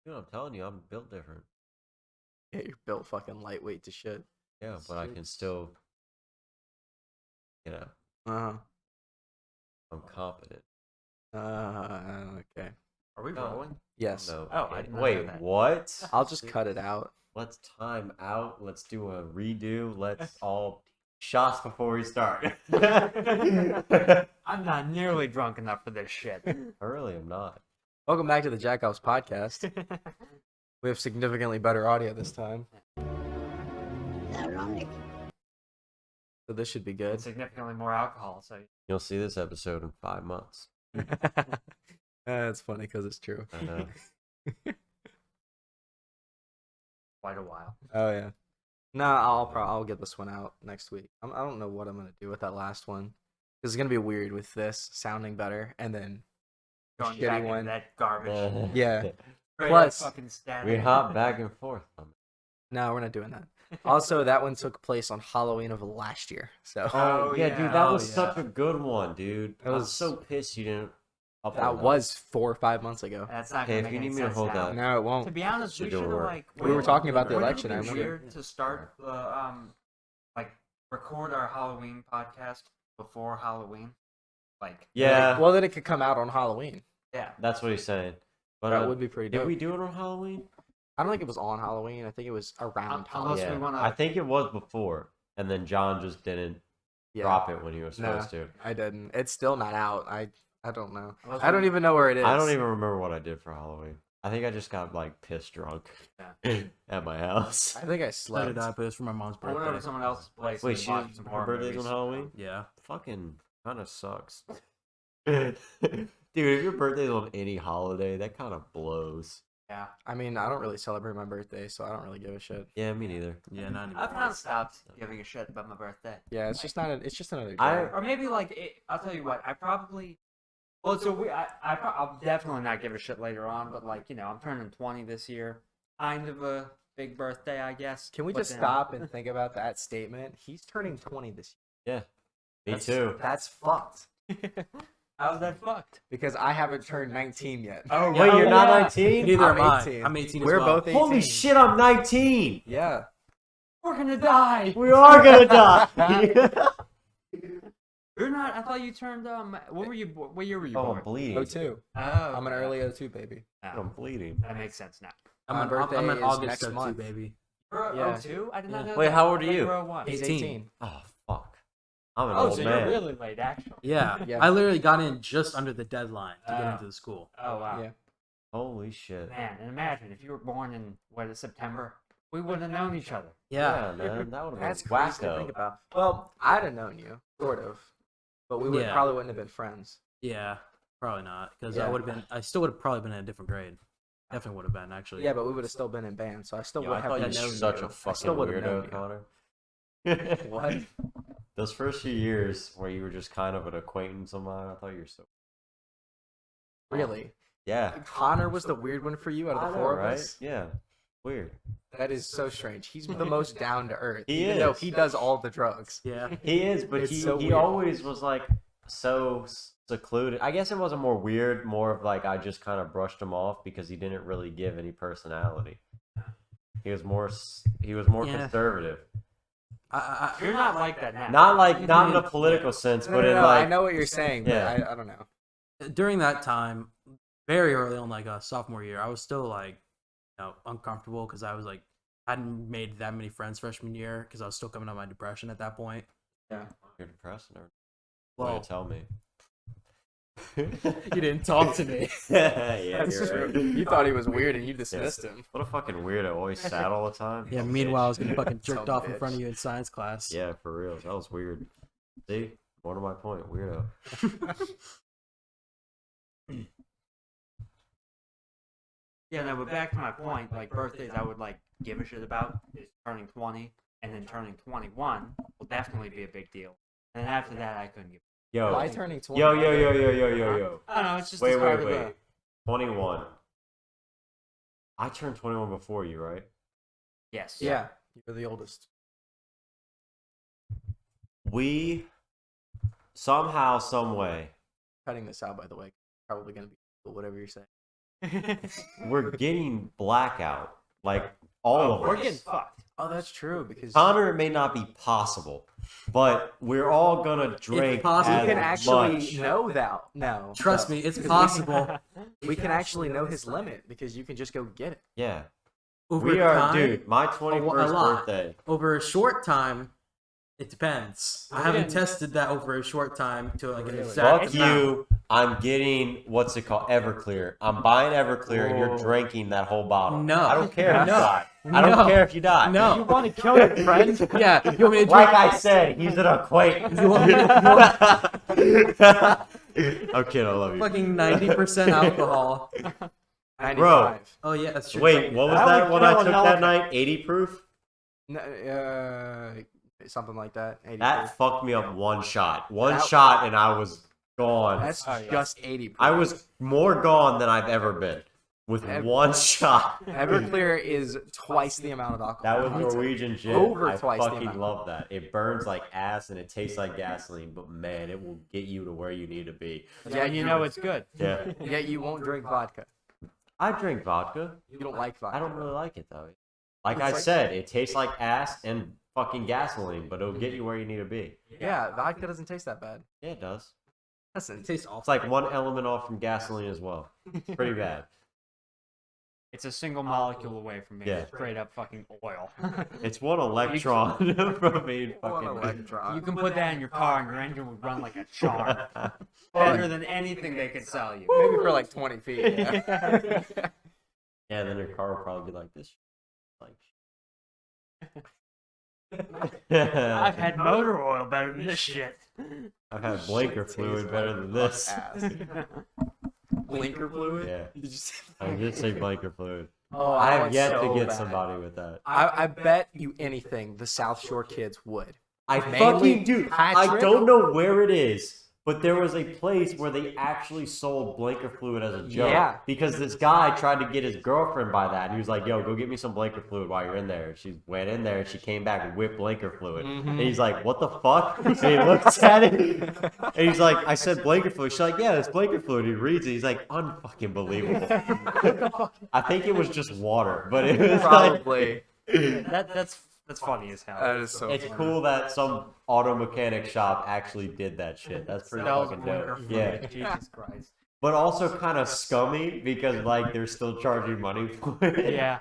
Dude, I'm telling you, I'm built different. Yeah, you're built fucking lightweight to shit. Yeah, but I can still, you know, Uh I'm competent. Okay. Are we No. rolling? Yes. No. Oh, I did not know Wait, that. what? I'll just cut it out. Let's time out. Let's do a redo. Let's all shots before we start. I'm not nearly drunk enough for this shit. I really am not. Welcome back to the Jackoffs podcast. We have significantly better audio this time, Ironic. so this should be And good. significantly more alcohol, so You'll see this episode in 5 months. It's funny because it's true. I know. quite a while. Oh yeah. No, I'll get this one out next week. I don't know what I'm gonna do with that last one. It's gonna be weird with this sounding better, and then Going shitty back into one. that garbage. Yeah. Straight Plus- up fucking static. We hop back and forth. No, we're not doing that. Also, that one took place on Halloween of last year. So Oh, yeah, yeah. dude, that Oh, was yeah. such a good one, dude. That I was was- so pissed you didn't. upload that was 4 or 5 months ago. That's not Hey, gonna if make you any need me to sense hold now. that- No, it won't. To be honest, Should we do should have work. like. We were talking about the wouldn't election, it I be remember. weird to start the like record our Halloween podcast before Halloween, like Yeah, Well, then it could come out on Halloween. yeah. that's what he's saying. But That would be pretty did dope. we do it on Halloween? I don't think it was on Halloween. I think it was around Unless Halloween. we Yeah, wanna- I think it was before, and then John just didn't Yeah, drop it when he was Nah. supposed to. I didn't. It's still not out. I don't know. Unless I don't we- even know where it is. I don't even remember what I did for Halloween. I think I just got like pissed drunk Yeah. at my house. I think I So slept. did I, but it's for my mom's I went over birthday. to someone else's place. Wait, and we she watched some her horror birthday's movies. on Halloween? Yeah. Fucking kind of sucks. Dude, if your birthday's on any holiday, that kind of blows. Yeah, I mean, I don't really celebrate my birthday, so I don't really give a shit. Yeah, me neither. Yeah, not anymore. I've kind of stopped giving a shit about my birthday. Yeah, it's just not. It's just another day. Or maybe like I'll tell you what. I probably. Well, so I'll definitely not give a shit later on, but like I'm turning 20 this year. Kind of a big birthday, I guess. Can we but just then- stop and think about that statement? He's turning 20 this Yeah, me year. too. That's fucked. How's that fucked? Because I haven't turned 19 yet. Oh, Wait, you're not 19? Neither I'm am I. 18. I'm 18 as We're well. both 18. Holy shit, I'm 19! Yeah. We're gonna die. We are gonna die! You're not. I thought you turned. What were you? What year were you Oh, born? I'm bleeding. 02. Oh, I'm an early 02 baby. I'm bleeding. That makes sense now. My I'm birthday an is August next 02, month. baby. You're Yeah. 02? I did not Yeah. know Wait, that. how old I are thought you? were 01. He's 18. 18. Oh, fuck. I'm an Oh, old so man. you're really late, actually. Yeah. Yeah. I literally got in just under the deadline to get into the school. Oh wow. Yeah. Holy shit. Man, and imagine if you were born in September, we wouldn't have known each other. Yeah. Man, that would have That's been crazy to wacko. think about. Well, I'd have known you, sort of, but we Yeah. probably wouldn't have been friends. Yeah. Probably not, because Yeah. I still would have probably been in a different grade. Definitely would have been, actually. Yeah, but we would have still been in band, so I still Yo, would I have thought you known were such you. a I fucking still would have known weirdo, you. Connor. What? Those first few years where you were just kind of an acquaintance of mine, I thought you were so... Really? Yeah. Connor was the weird one for you out of I the know, four of right? us? Yeah. Weird. That is so strange. He's the most down to earth, He even though is. he does all the drugs. Yeah. He is, but It's he, so he weird. always was like so secluded. I guess it wasn't more weird, more of like I just kind of brushed him off because he didn't really give any personality. He was more Yeah. conservative. You're not like that now. Not in a political sense, No, but no, in no, like I know what you're saying, but Yeah. I don't know. During that time, very early on, like sophomore year, I was still like, uncomfortable because I was like, hadn't made that many friends freshman year because I was still coming out of my depression at that point. Yeah. you're depressed or Well, tell me. You didn't talk to me. Yeah, That's you're true. right. You thought he was weird and you dismissed him. What a fucking weirdo, always sad all the time. yeah. Oh, Meanwhile, I was bitch. getting fucking jerked Some off in bitch. front of you in science class. Yeah, for real. That was weird. See? More to my point, weirdo. Yeah, no, but back to my point, like birthdays I would like give a shit about is turning 20 and then turning 21 will definitely be a big deal. And then after that I couldn't give Yo. Why turning 20? Yo. I don't know, it's just Wait, as part of wait. 21. I turned 21 before you, right? Yes. Yeah, you're the oldest. We somehow, some way. Cutting this out, by the way. Probably gonna be whatever you're saying. we're getting blackout. Like all of We're us. getting fucked. Oh, that's true because Connor, it may not be possible, but we're all gonna drink possible. we as can actually much. know that. No, Trust though. me, it's 'Cause possible. We can actually know his limit because you can just go get it. Yeah, Over we are, time, dude. My a 21st lot. birthday. Over a short time, it depends. I haven't tested that over a short time to like an exact Fuck amount. you. I'm getting what's it called? Everclear. I'm buying Everclear, and you're drinking that whole bottle. No. I don't care if you No. die. I don't No. care if you die. No. You want to kill your friend? Yeah, you want me to drink? Like I said, he's an acquaintance. You want- I'm kidding. I love you. fucking 90% alcohol. 95. Oh yeah, that's true. Wait, what was That that would one I kill an took that elephant. night? 80 proof? Something like that. 80 That proof. fucked me up one shot. One That- shot, and I was gone. That's Oh, yeah. just 80 proof. I was more gone than I've ever been with one shot. Everclear is twice the amount of alcohol. That was Norwegian gin. Over I twice the fucking amount. love that. It burns like ass and it tastes like gasoline, but man, it will get you to where you need to be. Yeah, you know it's good. Yeah. Yet you won't drink vodka. I drink vodka. You don't like vodka. I don't really like it though. Like It's I like- said, it tastes like ass and fucking gasoline, but it'll get you where you need to be. Yeah, vodka doesn't taste that bad. Yeah, it does. Listen, It tastes awful. It's like one element off from gasoline as well. It's pretty bad. It's a single molecule away from being Yeah. straight up fucking oil. It's one electron from being one fucking. electron. You can put that in your car and your engine would run like a charm. Better than anything they could sell you. Maybe for like 20 feet. Yeah. Yeah, then your car will probably be like this. I've had motor oil better than this shit. I've had blinker fluid better than this. Ass. Blinker fluid? Yeah, Did you say I did say blinker fluid. Oh, I have want yet so to get bad. somebody with that. I bet you anything the South Shore kids would. I Mainly fucking do. I Patrick. don't know where it is, but there was a place where they actually sold blinker fluid as a joke. Yeah. Because this guy tried to get his girlfriend by that. And he was like, yo, go get me some blinker fluid while you're in there. And she went in there and she came back with blinker fluid. And he's like, what the fuck? And he looks at it. And he's like, I said blinker fluid. She's like, yeah, it's blinker fluid. He reads it. He's like, unfucking believable. I think it was just water, but it was Probably. That's funny as hell. That is so It's funny. cool that some auto mechanic shop actually did that shit. That's pretty Sells fucking blinker dope. fluid. Yeah. Jesus Christ. But also kind of scummy because like they're still charging money for it. Yeah.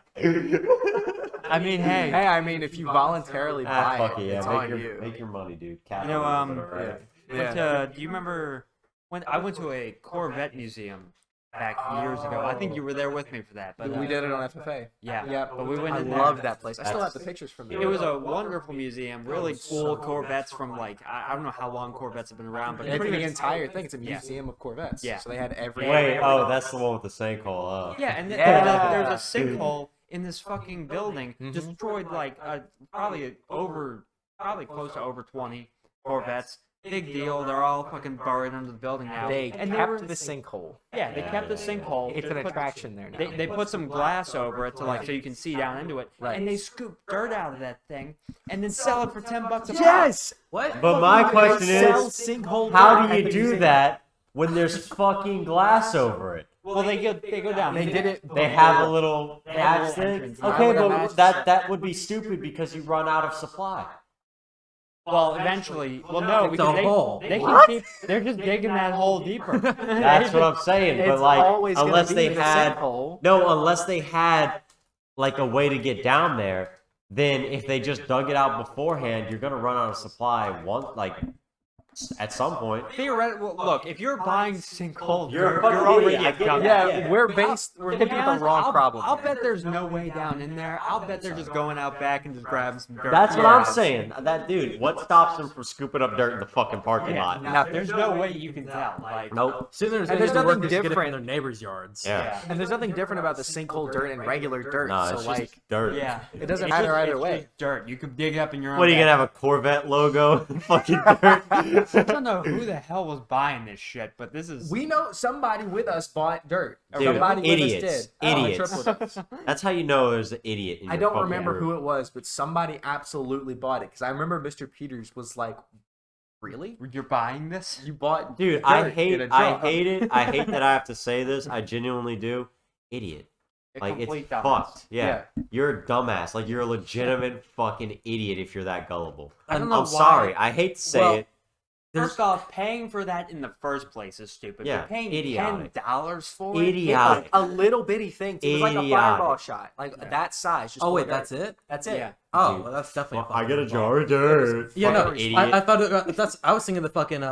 I mean, hey. Hey, I mean, if you voluntarily buy Fuck it, it, yeah. it's Make on your, you. make your money, dude. You know, Yeah. But, do you remember when I went to a Corvette museum back years ago? I think you were there with me for that. But We did it on FFA. Yeah. Yeah, But we went I in there. love that place. I still have That's- the pictures from there. It was a wonderful museum, really cool Corvettes from like I don't know how long Corvettes have been around, but It's pretty the much entire thing. It's a Yeah. museum of Corvettes. Yeah. So they had every. Wait, oh, that's the one with the sinkhole. Oh. Yeah, and Yeah. there's a sinkhole in this fucking building, destroyed like probably close to over 20 Corvettes. Big deal. They're all fucking buried under the building now. They and kept were, the sinkhole. yeah, they kept the sinkhole. It's They an put- attraction there now. They put some glass over it to like so you can see down into it, Right. and they scoop dirt out of that thing and then sell it for $10 a pop. Yes. What? But my question Sell is, sinkhole how dirt do at you the do museum. that when there's fucking glass over it? Well, they go down. They did it. They have a little They have a hatch little thing? entrance. I Okay, would but imagine that would be stupid because you run out of supply. Well, eventually. Well, no, It's because a hole. they can What? keep. They're just digging that hole deeper. That's what I'm saying. But It's like, always gonna unless be they the had sinkhole. unless they had like a way to get down there, then if they just dug it out beforehand, you're gonna run out of supply at some point. Theoretically, look, if you're buying sinkhole You're a dirt, fucking you're already idiot. I a get it. dumbass. Yeah, Yeah. we're To looking be at honest, the wrong I'll, problem. I'll here. bet there's no way down in there. I'll bet they're just going out back and just grabbing some dirt. That's what Yeah. I'm saying. That dude, what stops him from scooping up dirt in the fucking parking lot? Now, there's no way you can tell. Like, Nope. So there's, And there's nothing workers get it from different. their neighbors' yards. Yeah. And there's nothing different about the sinkhole dirt and regular dirt. No, so it's like, just dirt. yeah, it doesn't It's matter just- either it's way. just dirt. You could dig up in your own. What are you gonna bed. have a Corvette logo? Fucking dirt. I don't know who the hell was buying this shit, but this is. We know somebody with us bought dirt. Dude, somebody idiots. with us did. Idiots. Triple dose. That's how you know there's an idiot. In I your don't fucking remember group. who it was, but somebody absolutely bought it. Because I remember Mr. Peters was like, "Really? You're buying this? You bought Dude, dirt I in hate a I jar?" hate it. I hate that I have to say this. I genuinely do. idiot. A Like, it's complete dumbass. fucked. Yeah. You're a dumbass. Like, you're a legitimate fucking idiot if you're that gullible. I don't I'm know why. sorry. I hate to say Well, it. First off, paying for that in the first place is stupid. Yeah, But paying idiotic. $10 for it? Idiotic. A little bitty thing. It was like a Idiotic. fireball shot, like Yeah. that size. Just Oh full wait, of dirt. that's it. That's it. Yeah. Oh, Dude, well, that's definitely. I get a jar of It dirt. was Yeah, no, Fucking idiot. I thought that's. I was thinking the fucking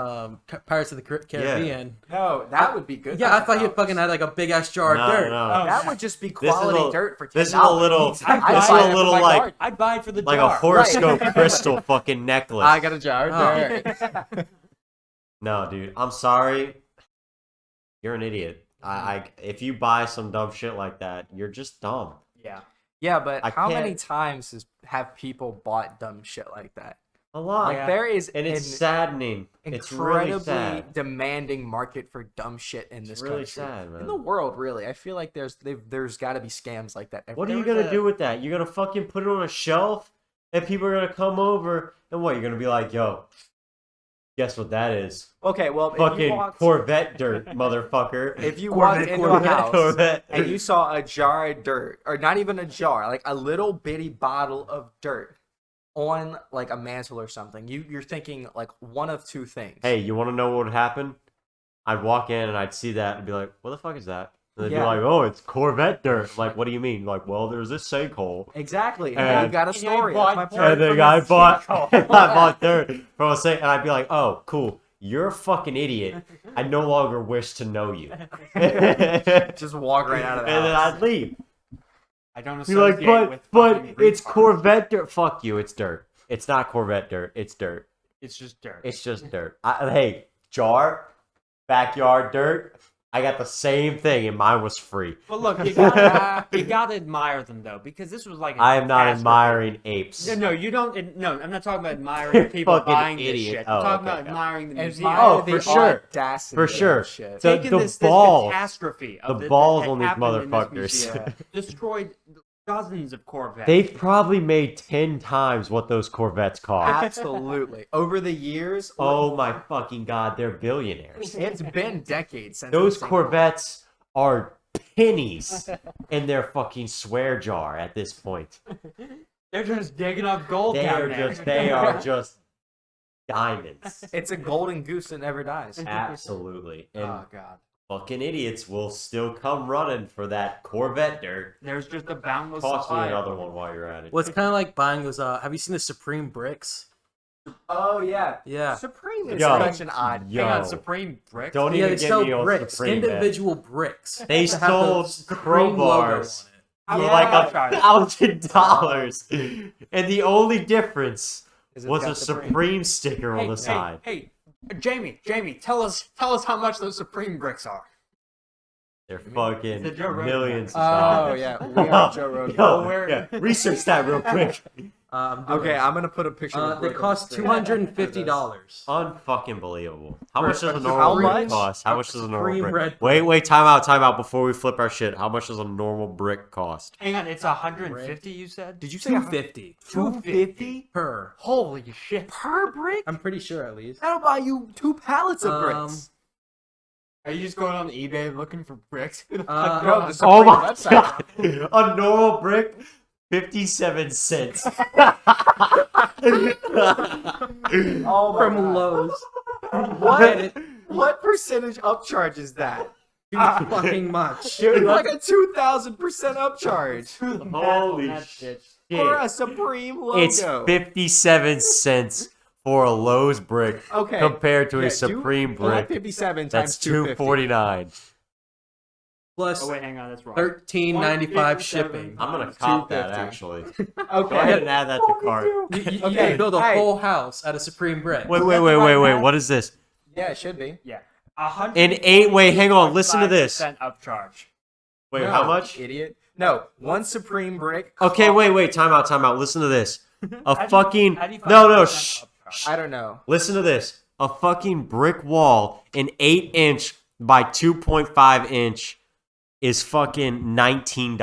Pirates of the Caribbean. No, that would be good. Yeah, I thought you $1,000. fucking had like a big ass jar of No, dirt. no. That would just be This is quality a- dirt for $10. This is a little, this is I'd buy a it for little my like garden. I'd buy it for the like jar. a horoscope crystal fucking necklace. I got a jar of Oh. dirt. No, dude, I'm sorry. You're an idiot. If you buy some dumb shit like that, you're just dumb. Yeah. Yeah, but I how many can't- times have people bought dumb shit like that? A lot. Like there is And it's an saddening. It's really incredibly sad. demanding market for dumb shit in this It's really country. sad, man. In the world, really. I feel like there's got to be scams like that. What are everywhere. you There was gonna a- do with that? You're gonna fucking put it on a shelf, and people are gonna come over, and what? You're gonna be like, "Yo, guess what that is? Okay, well, if you Fucking walked, Corvette dirt, motherfucker." if you walked into a house Corvette. and you saw a jar of dirt, or not even a jar, like a little bitty bottle of dirt on like a mantle or something, you're thinking like one of two things. Hey, you want to know what would happen? I'd walk in and I'd see that and be like, "What the fuck is that?" And they'd be Yeah. like, "Oh, it's Corvette dirt." I'm like, what do you mean? Like, well, there's this sinkhole. Exactly. And And- you got a And I story. bought That's my dirt point. And then from I a bought, sinkhole. I bought dirt from a sink, and I'd be like, "Oh, cool. You're a fucking idiot. I no longer wish to know you." And Just walk right out of the then house. I'd leave. I don't You're like, associate with but fucking Greek it's cars. Corvette dirt. Fuck you. It's dirt. It's not Corvette dirt. It's dirt. It's just dirt. It's just dirt. Hey, jar, backyard dirt. I got the same thing, and mine was free. But look, you gotta admire them though, because this was like. A I am not catastrophe. admiring apes. No, you don't. No, I'm not talking about admiring people Fucking buying this idiot. shit. I'm Oh, talking okay, about yeah. admiring the museum. Admire Oh, the for sure. audacity For of sure. that shit. The- Taking the this balls. catastrophe The of balls that on these happened in this motherfuckers. museum, destroyed dozens of Corvettes. They've probably made 10 times what those Corvettes cost. Absolutely. Over the years, Oh my fucking god, they're billionaires. it's been decades since Those this thing- Corvettes are pennies in their fucking swear jar at this point. They're just digging up gold down there. They are just diamonds. It's a golden goose that never dies. Absolutely. And Oh god. fucking idiots will still come running for that Corvette dirt. There's just a boundless Toss me supply. of another them. one while you're at it. Well, it's kind of like buying those. Have you seen the Supreme bricks? Oh yeah. Yeah. Supreme is Yo. such an odd. Yo. Hang on, Supreme bricks. Don't Yeah, even they get sell me on bricks, Supreme, man. individual bricks. They that have the sold Supreme logo crowbars on for it. like Yeah. $1,000, and the only difference Is it's was got a Supreme sticker on the side. Hey, Jamie, tell us how much those Supreme bricks are. They're fucking The Joe Rogan millions of Oh dollars. yeah, we are Joe Rogan. Yo, yeah, research that real quick. Okay, I'm gonna put a picture. of They Rick on cost the screen. $250. Unfucking believable. How much does a how normal brick much? cost? How much does a normal Supreme brick? red Wait, time out before we flip our shit. How much does a normal brick cost? Hang on, it's 150. You said? Did you say $250 $250 per. Holy shit! per brick? I'm pretty sure at least. That'll buy you 2 pallets of bricks. Are you just going on eBay looking for bricks? No, the Oh Supreme my website. god! A normal brick, 57 cents. Oh my From God. Lowe's. What? What percentage upcharge is that? Fucking much. Dude, Like a 2,000% upcharge Holy That shit. for a Supreme logo. It's 57 cents for a Lowe's brick Okay. compared to Yeah, a Supreme do 57 57 times That's 250. $249. Plus Oh wait, hang on, that's wrong. $13.95 $157. shipping. I'm gonna cop that 250. actually. Okay. Go ahead and add that to cart. You Okay, can build a hey. whole house out of Supreme brick. Wait. now. What is this? Yeah, it should be. Yeah. Wait, hang on, listen to this. 145% upcharge. Wait, No, how much? Idiot. No, one Supreme brick. Okay, wait, time out. Listen to this. A How do you- fucking how do you no, 5% shh. upcharge? I don't know. Listen to this. A fucking brick wall, an 8-inch by 2.5 inch, is fucking $19.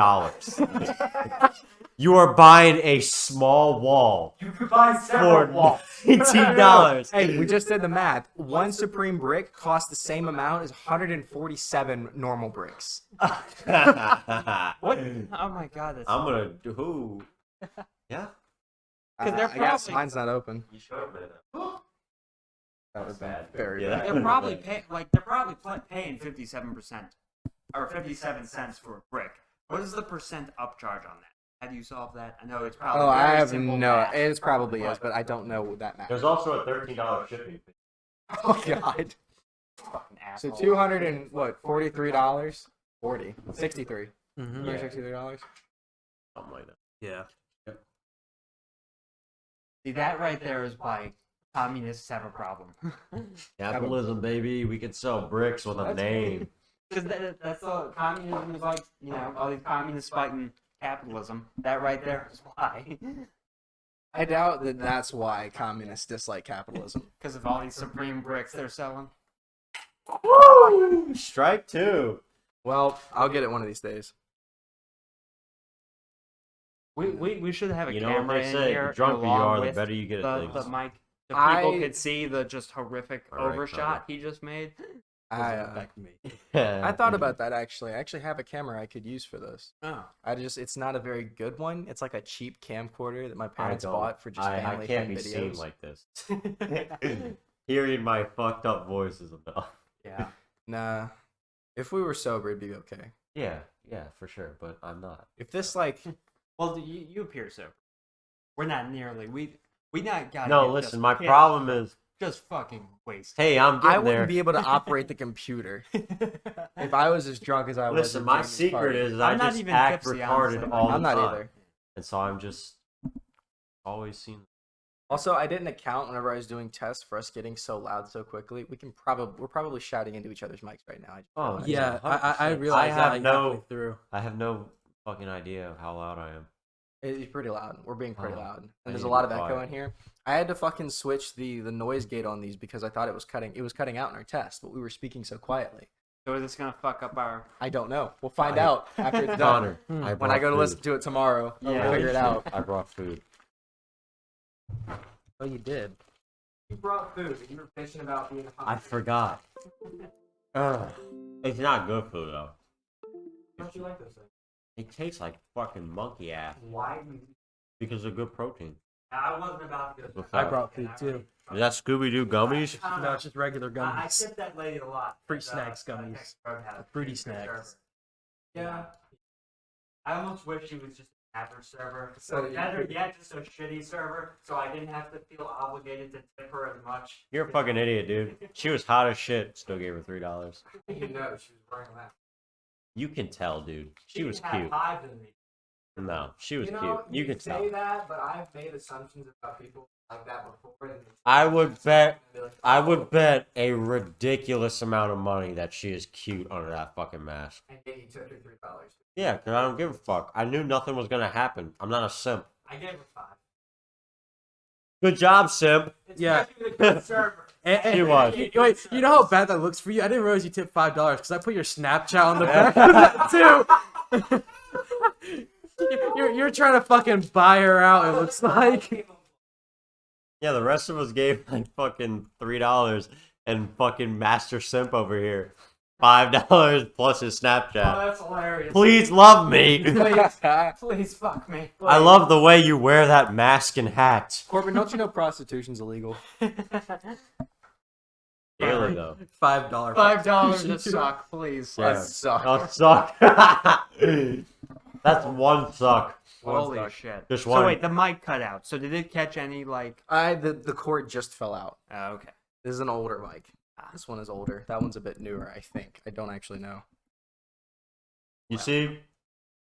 You are buying a small wall You could buy for $19. Hey, we just did the math. One Supreme brick costs the same amount as 147 normal bricks. What? Oh my god, that's I'm gonna do who? Yeah. 'Cause they're I guess probably- mine's not open. You should have been. That was bad. very Yeah. bad. They're probably paying 57% or 57 cents for a brick. What is the percent upcharge on that? How do you solve that? I know it's probably. Oh, I very have simple no. math. It probably is, but I don't know what that There's matters. also a $13 shipping fee. Oh God. Fucking So asshole. 200 and what? $43. 63. Mhm. $63. Something like that. Yeah. See, that right there is why communists have a problem. Capitalism, baby. We could sell bricks with a That's name. Because that's all communism is like, all these communists fighting capitalism. That right there is why. I doubt that that's why communists dislike capitalism. Because of all these Supreme bricks they're selling. Woo! Strike two. Well, I'll get it one of these days. We should have a You know what camera they in say? here. The drunker you along are, the with better you get at the things. mic. So people I- could see the just horrific All right, overshot Connor. he just made. I Affect me. thought about that actually. I actually have a camera I could use for this. Oh. It's not a very good one. It's like a cheap camcorder that my I parents don't- bought for just I family can't fun be seen videos. like this. Hearing my fucked up voice is enough. Yeah. Nah. If we were sober, it'd be okay. Yeah, for sure, but I'm not. If this like Well, you appear sober. We're not nearly. We not got. No, listen, my problem is, just fucking wasted. hey, I'm I getting wouldn't there. be able to operate the computer if I was as drunk as I was. Listen, at my Jamie's secret party. is I'm I not just even act tipsy, retarded honestly. all the I'm not time. either. And so I'm just always seen. Also, I didn't account whenever I was doing tests for us getting so loud so quickly. We're probably shouting into each other's mics right now. Oh, Yeah, I 100%. realized I have that no- halfway through. I have no fucking idea of how loud I am. It's pretty loud. We're being pretty Oh, loud, and I there's need a to lot be of echo quiet. in here. I had to fucking switch the noise gate on these because I thought it was cutting out in our test, but we were speaking so quietly. So is this gonna fuck up our? I don't know. We'll find I- out after it's done. Connor, Hmm. I When I go to brought listen food. to it tomorrow, Yeah. I'll figure it out. I brought food. Oh, you did. You brought food. You were bitching about being hungry. I forgot. Ugh. It's not good food though. Don't you like those things? It tastes like fucking monkey ass Why do you? because of good protein. I wasn't about to go. What's I that? brought food too. Is that Scooby Doo gummies? No, it's just regular I gummies. tipped that lady a lot. Fruit snacks gummies. Fruity snacks. Yeah. I almost wish she was just an average server. So So you better could- yet, just a shitty server, so I didn't have to feel obligated to tip her as much. You're a fucking idiot, dude. She was hot as shit. Still gave her $3. You know she was wearing that. You can tell, dude. She was had cute. hives in me. No, she was You know, cute. You can say tell. that, but I've made assumptions about people like that before. And I would bet. be like, I "Oh," would bet a ridiculous amount of money that she is cute under that fucking mask. And then you took her $3. Yeah, because I don't give a fuck. I knew nothing was gonna happen. I'm not a simp. I gave her 5. Good job, simp. It's Yeah. because you're the good server. And, She was. Wait, you know how bad that looks for you? I didn't realize you tipped $5 because I put your Snapchat on the back of that too. you're trying to fucking buy her out. It looks like. Yeah, the rest of us gave like fucking $3, and fucking Master Simp over here $5 plus his Oh, Snapchat. that's hilarious. Please love me. Please fuck me. I love the way you wear that mask and hat. Corbin, don't you know prostitution's illegal? Daily though. $5. $5 to suck, please. Yeah. That sucks. Oh, suck. That's one suck. Holy suck. shit. Just So one. wait, the mic cut out. So did it catch any like? The cord just fell out. Oh, okay. This is an older mic. This one is older. That one's a bit newer, I think. I don't actually know. You see,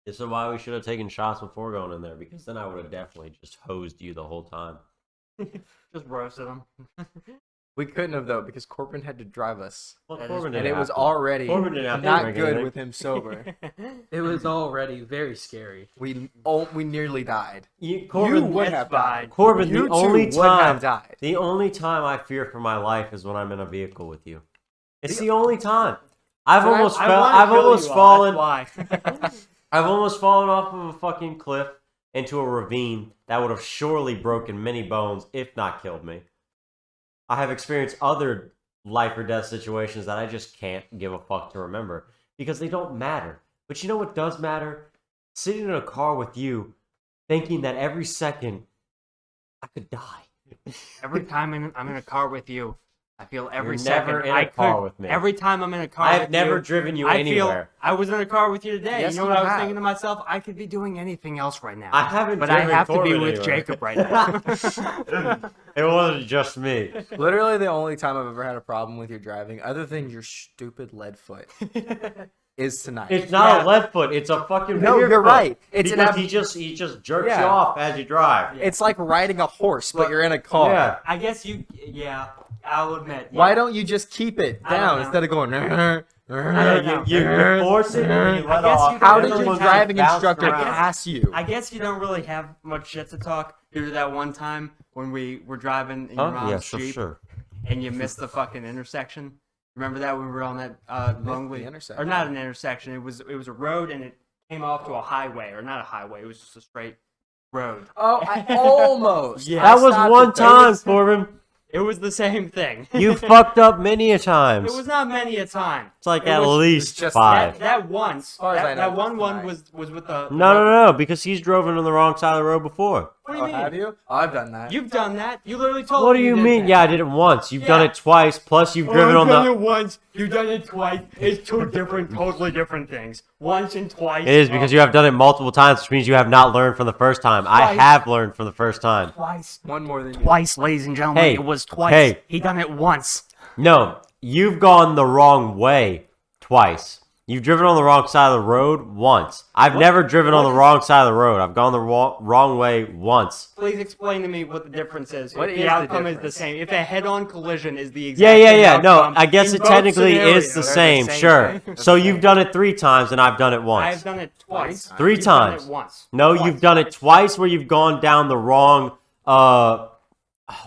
this is why we should have taken shots before going in there, because then I would have definitely just hosed you the whole time. Just roasted them. We couldn't have though because Corbin had to drive us, Well, That is- Corbin and didn't it was have to. already Corbin didn't have to not drink good anything. with him sober. It was already very scary. we nearly died. Corbin, You would it's have fine. died. Corbin, You the two only would time have died. the only time I fear for my life is when I'm in a vehicle with you. It's the only time. I've But almost I fell. wanna I've kill almost you all, fallen. that's why. I've almost fallen off of a fucking cliff into a ravine that would have surely broken many bones, if not killed me. I have experienced other life or death situations that I just can't give a fuck to remember because they don't matter. But you know what does matter? Sitting in a car with you, thinking that every second I could die. Every time I'm in a car with you, I feel every You're second never in I a car could. with me. Every time I'm in a car, I have with never you, driven you I anywhere. Feel, I was in a car with you today. Yes, you know you what I was have. thinking to myself? I could be doing anything else right now. I haven't but I driven have to be Corbin with anywhere. Jacob right now. It wasn't just me. Literally the only time I've ever had a problem with your driving, other than your stupid lead foot, is tonight. It's not Yeah. a lead foot. It's a fucking No, rear you're foot. right. It's an because ab- he just jerks Yeah. you off as you drive. It's like riding a horse, but you're in a car. Yeah. I guess yeah, I'll admit. Yeah. Why don't you just keep it I don't down know. instead of going? Yeah, you force it and you let guess off. you How can did really your have driving bounced instructor around. pass you? I guess you don't really have much shit to talk due to that one time when we were driving in your Huh? mom's Yeah, sure, Jeep sure. and you missed the fucking intersection. Remember that when we were on that lonely intersection. or not an intersection? It was a road and it came off to a highway or not a highway. It was just a straight road. Oh, I almost. Yeah. I That was stopped one it, though. time, Corbin. It was the same thing. You fucked up many a times. It was not many a time. It's like it at was- least just five. That once. far as I know, That it one was tonight. was with the. No, because he's driven on the wrong side of the road before. What do you Oh, mean? have you? Oh, I've done that. You've done that. You literally told What me. do you did mean? that. Yeah, I did it once. You've done Yeah. it twice. Plus, you've driven on the. it once. You've done it twice. It's two different, totally different things. Once and twice. It is because you have done it multiple times, which means you have not learned from the first time. I Twice. have learned from the first time. Twice. One more than you. Twice, ladies and gentlemen. Hey, it was twice. hey. He done it once. No, you've gone the wrong way twice. You've driven on the wrong side of the road once. I've never driven on the wrong side of the road. I've gone the wrong way once. Please explain to me what the difference is. What if is the the outcome is the difference? same. If a head-on collision is the exact Yeah. same No, outcome I guess in it both technically is the scenarios. same. same Sure. thing. They're So the you've same. done it 3 times, and I've done it once. I've done it twice. 3 You've done times. it once. No, Twice. you've done it twice where you've gone down the wrong,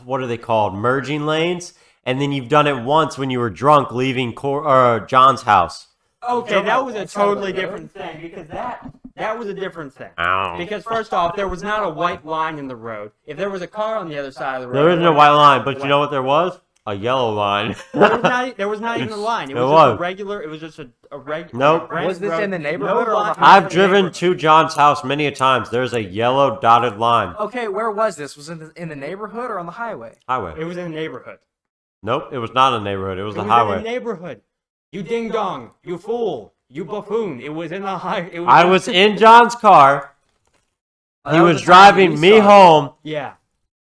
what are they called? Merging lanes. And then you've done it once when you were drunk leaving John's house. Okay, that was a totally different thing because that was a different thing. Ow. Because first off, there was not a white line in the road. If there was a car on the other side of the road, There isn't it a would white have line, been but you know what there was? A yellow line. There was not even a line. It It was just was. a regular. It was just a regular. Nope. Was this in the neighborhood or on the line. highway? I've driven to John's house many a times. There's a yellow dotted line. Okay, where was this? Was it in the neighborhood or on the highway? Highway. It was in the neighborhood. Nope, it was not a neighborhood. It was It the was in highway. the neighborhood. You ding dong. You fool. You buffoon. It was in the high. It was I was in John's car. Oh, He that was the time driving we me saw it. home, Yeah.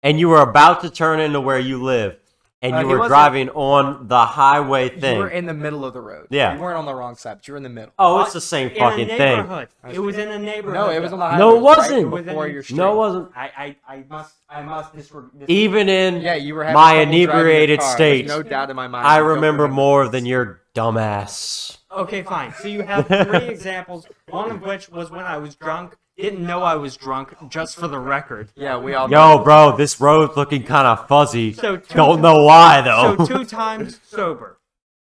and you were about to turn into where you live, and you he were wasn't- driving on the highway thing. You were in the middle of the road. Yeah. You weren't on the wrong side, but you were in the middle. Oh, it's the same In fucking a thing. neighborhood. It was in a neighborhood. No, it was on the highway. No, it right wasn't. before your street. No, it wasn't. I must disregard. Even in Yeah, you were having my trouble driving your inebriated car. state, There's no doubt in my mind. I You don't remember more than your dumbass. Okay, fine. So you have 3 examples. One of which was when I was drunk. Didn't know I was drunk. Just for the record. Yeah, we all. Yo, bro, this road's looking kind of fuzzy. So two Don't ti- know why though. So 2 times sober.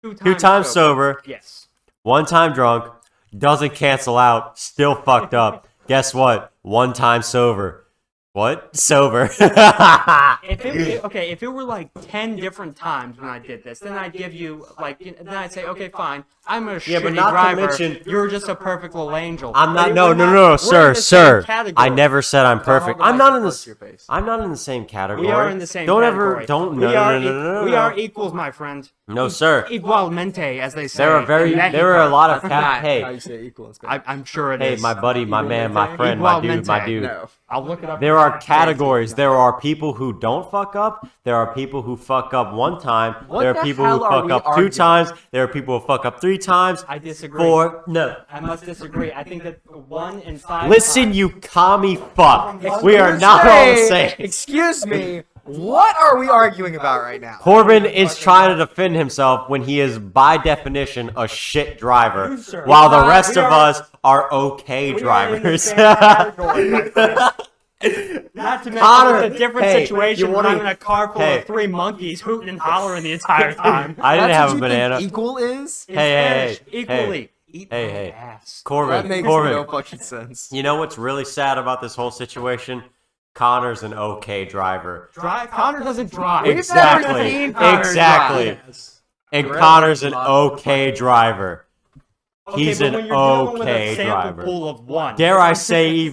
2 times sober, Yes. 1 time drunk, doesn't cancel out, still fucked up. Guess what? 1 time sober. What? Sober. If it were like 10 different times when I did this, then I'd give you like, then I'd say, okay, fine. I'm a Yeah, but shitty not to driver. mention- You're just a perfect little angel. I'm But not. it No, would no, not- no, we're sir, in the same sir. category. I never said I'm perfect. I'm not in the. this. I'm not in the same category. We are in the same Don't category. ever. Don't. We No, are no, no, no, no, We no. are equals, my friend. No, sir. Igualmente, as they say. There are very. in Mexico. There are a lot of. That's not how Hey, you say equal in Spanish. I'm sure it is. hey, my buddy, my man, my friend, my dude, my Igualmente. dude. No. I'll look it up. There are categories. There are people who don't fuck up. There are people who fuck up 1 time. What There are the people hell who are fuck we up 2 arguing? times. There are people who fuck up 3 times. I disagree. 4. No. I must disagree. I think that 1 and 5. Listen, you commie fuck. We are not all the same. Excuse me. What are we arguing about right now? Corbin is trying to defend himself when he is, by definition, a shit driver, You, sir. while the We rest of are- us are okay We are in the drivers. same category, my friend. Not to mention Connor, it's a different hey, situation you when wanna- I'm in a car full hey. of 3 monkeys hooting and hollering the entire time. I didn't That's have what a you banana. think equal is? In Hey, hey, Spanish, hey, equally. Eat Hey, my hey. ass. Corbin, That makes Corbin. no fucking sense. You know what's really sad about this whole situation? Connor's an okay driver. Connor doesn't drive. We've Exactly. never seen Connor Exactly. drive. Yes. And Really? Connor's an okay driver. He's but an when you're dealing with okay a sample driver. pool of one. Dare I say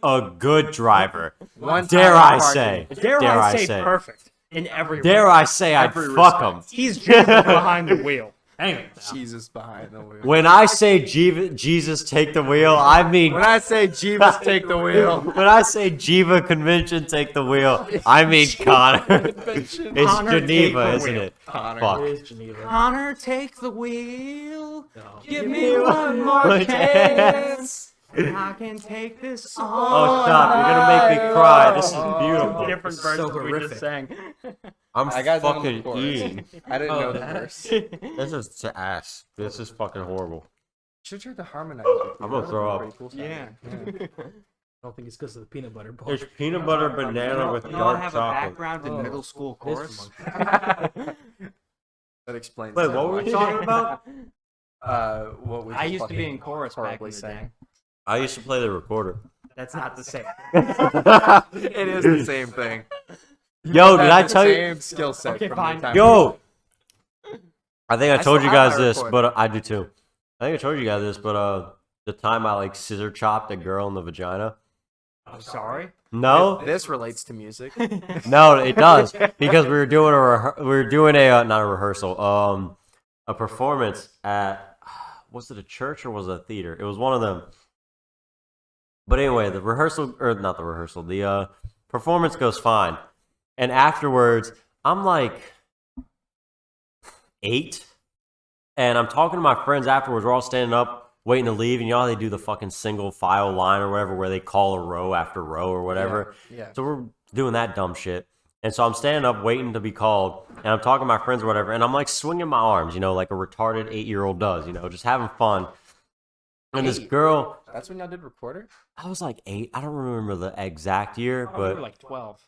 a good driver. One Dare time I in say. parking. Dare Dare I I say say. perfect in every Dare way. I say I'd Every fuck him. respect. He's Jesus behind the wheel. Hang it down. Jesus behind the wheel. When I say Jesus take the wheel, I mean When I say Jeebus take the wheel. when I say Jiva Convention take the wheel, I mean Connor. It's Connor, take Geneva, the isn't wheel. it? Connor. Fuck. It is Geneva. Connor, take the wheel. No. Give me one more One chance. I can take this on. Oh, stop. You're going to make me cry. This is beautiful. Different So versions we horrific. just sang. I'm I got done with fucking the chorus. eating. I didn't Oh, know the that- verse. This is ass. This is fucking horrible. Should try to harmonize. With you. I'm gonna That throw would be up. pretty cool sounding. I don't think it's because of the peanut butter bar. There's peanut butter banana with You all dark have a chocolate. background in Oh, middle school This chorus. That explains. Wait, so what were we much. talking about? What we I just used to be fucking in chorus back in horribly the day. sang. I used to play the recorder. That's not the same. It is the same thing. Yo, did I Have the tell you? same skill set. Okay, from fine. the time Yo! I think I I told still you have guys my this, recorder. but I do too. I think I told you guys this, but the time I like scissor chopped a girl in the vagina. I'm sorry. No, This relates to music. no, it does because we were doing a not a rehearsal, a performance at was it a church or was it a theater? It was one of them. But anyway, the rehearsal or not the rehearsal, the performance goes fine, and afterwards I'm like 8, and I'm talking to my friends afterwards. We're all standing up waiting to leave, and you know how they do the fucking single file line or whatever, where they call a row after row or whatever. Yeah. So we're doing that dumb shit. And so I'm standing up waiting to be called, and I'm talking to my friends or whatever, and I'm like swinging my arms, you know, like a retarded 8-year-old does, you know, just having fun. And this 8? girl, That's when y'all did recorder? I was like 8. I don't remember the exact year, Oh, we were but like 12.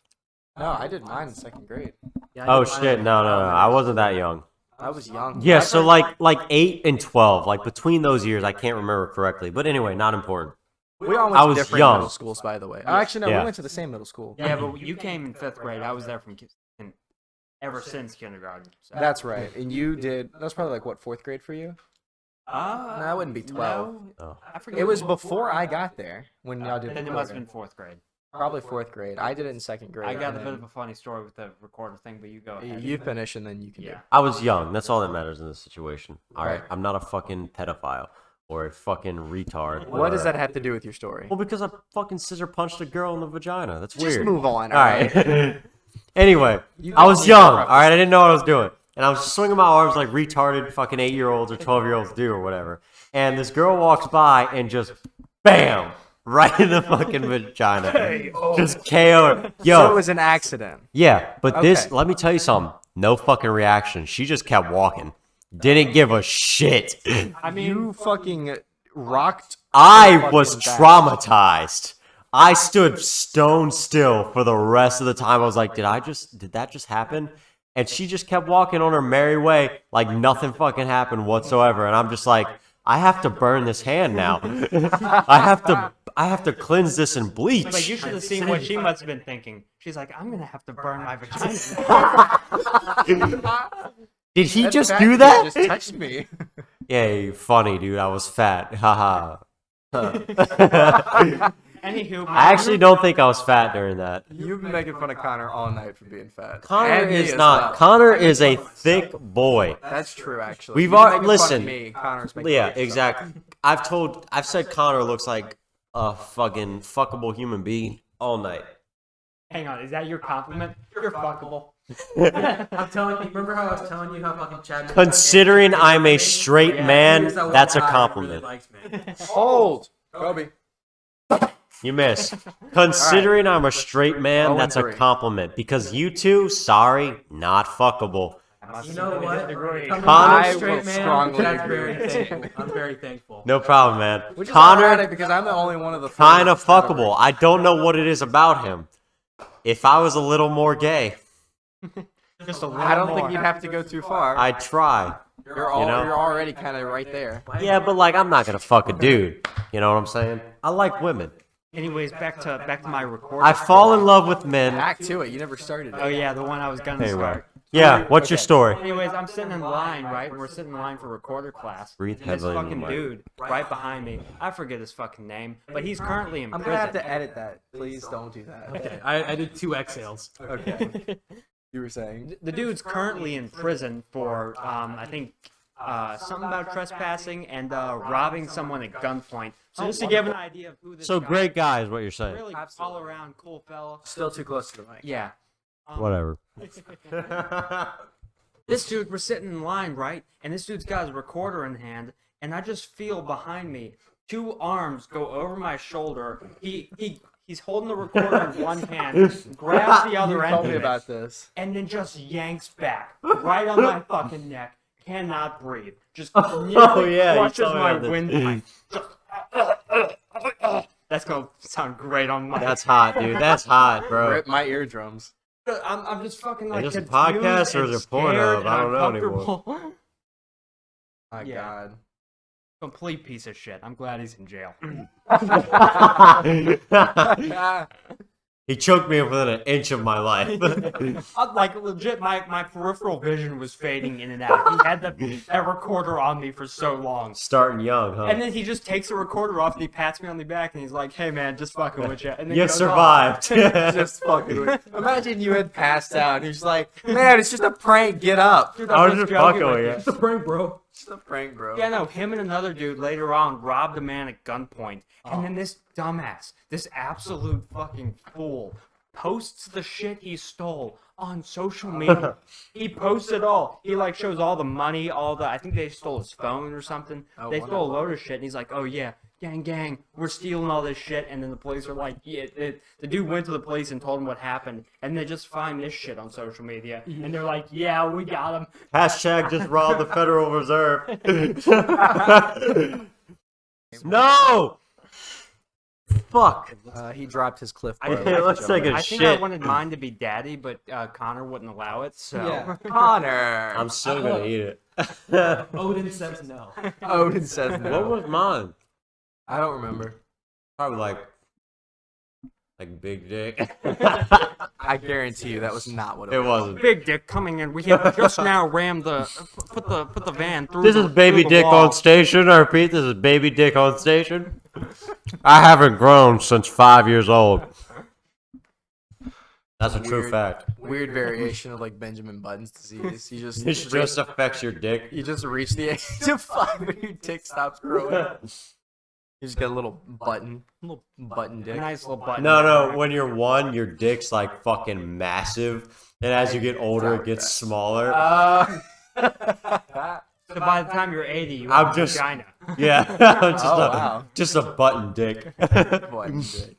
No, I did mine in 2nd grade. Yeah, I oh did mine shit, in no, I wasn't that young. I was young. Yeah, I so thought- like 8 and 12, like between those years, I can't remember correctly, but anyway, not important. we all went I to was different young. middle schools, by the way. Oh, actually, no, Yeah. we went to the same middle school. Yeah, but you came in 5th grade. I was there ever since kindergarten. So. That's right. And you did. That was probably like what 4th grade for you? No, that wouldn't be 12. No, Oh. I forget. It was before I got there when y'all did. Then it must have recorder. been 4th grade. Probably 4th grade. I did it in 2nd grade. I got a and bit of then a funny story with the recorder thing, but you go ahead. You finish and then you can. Yeah. I was young. That's all that matters in this situation. All right, Right. I'm not a fucking pedophile or a fucking retard. Do. What or- does that have to do with your story? Well, because I fucking scissor punched a girl in the vagina. That's Just weird. move on. All right. Anyway, You I was don't young. need to All right, I didn't know what I was doing, and I was just swinging my arms like retarded fucking 8-year-olds or 12-year-olds do or whatever. And this girl walks by and just bam, right in the fucking vagina, just KO'd. Yo, So it was an accident. yeah, but this, Okay. let me tell you something. No fucking reaction. She just kept walking. Didn't give a shit. I mean, You fucking rocked. I fucking was back. traumatized. I stood stone still for the rest of the time. I was like, did that just happen? And she just kept walking on her merry way like nothing fucking happened whatsoever. And I'm just like, I have to burn this hand now. I have to cleanse this in bleach. but you should have seen what she must have been thinking. She's like, I'm gonna have to burn my vagina. Did he That just fact do you that? Just touched me. Yeah, you funny, dude. I was fat. Haha. Anywho, I actually don't think I was fat during that. You've been making fun of Connor all night for being fat. Connor And me is as not. well. Connor is a thick boy. That's true, actually. We've You've been already- making fun of listen. Me. Connor's making Yeah, fun of himself. exactly. I've said Connor looks like a fucking fuckable human being all night. hang on, is that your compliment? You're fuckable. I'm telling you. Remember how I was telling you how fucking Chad? Considering I'm a straight Yeah, man, here's that one that's a guy that compliment. Really likes me. Hold. Kobe. You miss. Considering I'm a straight man, 0-3. that's a compliment. Because you two, sorry, not fuckable. You know what? Disagree. Coming Connor- from a I straight will man, strongly that's agree very with you. thankful. I'm very thankful. No problem, man. Which is Connor, ironic because I'm the only one of the four kind of that's not fuckable. I don't know what it is about him. If I was a little more gay, Just a little I don't more. think you'd have to go too far. I'd try. You're already kind of right there. Yeah, but like I'm not gonna fuck a dude. You know what I'm saying? I like women. Anyways, back to my recorder. I fall in love with men. Back to it. You never started it. Oh yeah, the one I was gonna Anyway. start. Yeah, what's your Okay. story? Anyways, I'm sitting in line, right? We're sitting in line for recorder class. Breathe And this heavily into fucking the mic. dude right behind me. I forget his fucking name, but he's currently in I'm prison. gonna have to edit that. Please don't do that. Okay, I did 2 exhales. Okay. You were saying. The dude's currently in prison for, I think, something about trespassing and robbing someone at gunpoint. So just to give an idea of who this So guy great guy is what you're saying. really all around cool fella. Still too close to the mic. Yeah. Whatever. This dude, we're sitting in line, right? And this dude's got his recorder in hand, and I just feel behind me 2 arms go over my shoulder. He's holding the recorder in one hand, grabs the other end Tell of me it, about this. and then just yanks back right on my fucking neck. Cannot breathe. Just Oh, nearly yeah, you crushes told me my about this. windpipe. That's gonna sound great on my. That's hot, dude. That's hot, bro. Rip my eardrums. I'm just fucking like. Is this a confused podcast or and is it porno? scared and I don't know anymore. uncomfortable. My Yeah. God. Complete piece of shit. I'm glad he's in jail. He choked me within an inch of my life. Like legit, my peripheral vision was fading in and out. He had that recorder on me for so long. Starting young, huh? And then he just takes the recorder off and he pats me on the back and he's like, "Hey man, just fucking with you." And then You goes off. survived. Just fucking with. Imagine you had passed out and he's like, man, it's just a prank. Get up. Dude, I was I'm just joking fucking with you. you. It's a prank, bro. It's just a prank, bro. Yeah, no, him and another dude later on robbed a man at gunpoint. And then this dumbass, this absolute fucking fool, posts the shit he stole on social media. He posts it all. He like shows all the money, I think they stole his phone or something. Oh, They stole a wonderful. load of shit and he's like, "Oh yeah, gang, we're stealing all this shit." And then the police are like, "Yeah," the dude went to the police and told him what happened. And they just find this shit on social media. And they're like, "Yeah, we got him." Hashtag just robbed the Federal Reserve. No! Fuck. He dropped his cliff. I- bar, it ladies and looks like gentlemen. a I think I shit. wanted mine to be daddy, but Connor wouldn't allow it. So Yeah. Connor. I'm still gonna eat it. Odin says no. Odin says no. What was mine? I don't remember. Probably like big dick. I guarantee you that was not what it It was. wasn't. big dick coming in. We have just now rammed put the van through. This is baby through the dick wall. on station. I repeat, this is baby dick on station. I haven't grown since 5 years old. That's a true Weird. fact. Weird variation of like Benjamin Button's disease. You just It just affects your dick. you just reach the age of 5 when your dick stops growing. You just get a little button dick. Nice little button. No, when you're 1, your dick's like fucking massive. And as you get older, it gets smaller. So by the time you're 80, you I'm have just- a vagina. Yeah. just, Oh, a, wow. just a button dick. Button dick.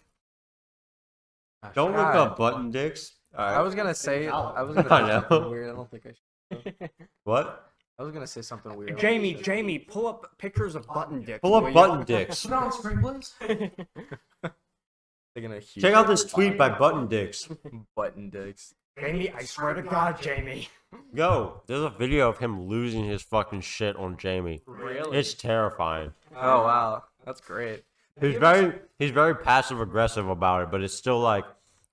Don't look God. up button dicks. Alright. I was gonna say I something know. weird. I don't think I should. What? I was gonna say something weird. Jamie, pull up pictures of button dicks. Pull will up ya? button dicks. Put on spring please. Taking a huge Check out this tweet by Button Dicks. button dicks. Jamie, I swear to God, Jamie. Go. There's a video of him losing his fucking shit on Jamie. Really? It's terrifying. Oh wow, that's great. He's very passive aggressive about it, but it's still like,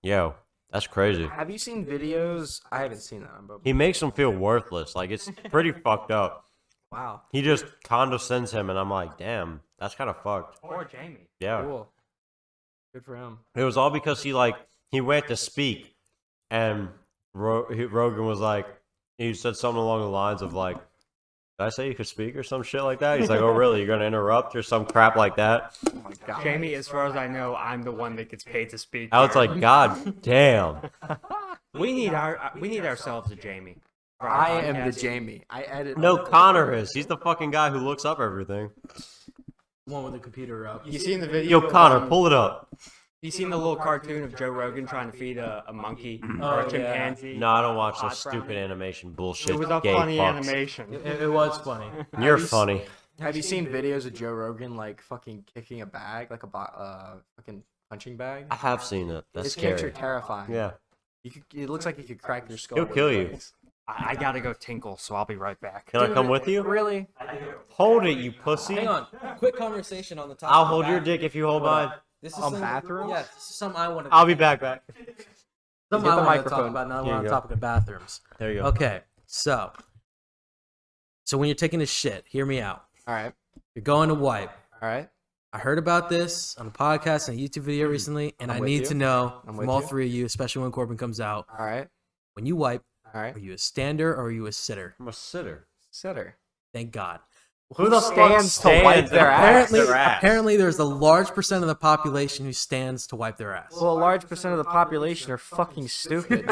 yo, that's crazy. Have you seen videos? I haven't seen that, but He makes him feel worthless. Like it's pretty fucked up. wow, He just condescends him, and I'm like, damn, that's kind of fucked. Or Jamie. Yeah. cool. Good for him. It was all because he went to speak, and Rogan was like, he said something along the lines of like, did I say you could speak or some shit like that? He's like, oh really? You're gonna interrupt or some crap like that? Oh my god. Jamie, as far as I know, I'm the one that gets paid to speak. I was here. like, God damn. we need ourselves a Jamie. for our I am the podcast. Jamie. I edit. No, Connor is. He's the fucking guy who looks up everything. One with the computer up. You seen the video? Yo, Connor, pull it up. You seen the little cartoon of Joe Rogan trying to feed a monkey or Oh, a yeah. chimpanzee? No, I don't watch Hot this stupid brownie? animation bullshit. It was a gay funny fucks. animation. It was funny. You're Have you funny. Have you seen videos of Joe Rogan like fucking kicking a bag, like a fucking punching bag? I have seen it. That's His kicks are scary. terrifying. Yeah. It looks like he could crack your skull. He'll with kill his you. legs. I gotta go tinkle, so I'll be right back. Can I come with you? Really? Hold it, you pussy. Hang on. Quick conversation on the topic. I'll of hold your bathroom. dick if you hold mine. This is On something- bathrooms? Yeah, this is something I want to. I'll be back. Something Get I the want to talk microphone. about now that Here we're you on go. topic of bathrooms. There you go. Okay, so when you're taking a shit, hear me out. All right. You're going to wipe. All right. I heard about this on a podcast and a YouTube video recently, and I'm I with need you. to know I'm from with all you. three of you, especially when Corbin comes out, All right. when you wipe, All right. are you a stander or are you a sitter? I'm a sitter. Sitter. Thank God. Who the stands fuck to wipe stands their and ass? wipes their ass? Apparently, there's a large percent of the population who stands to wipe their ass. Well, a large percent of the population are fucking stupid.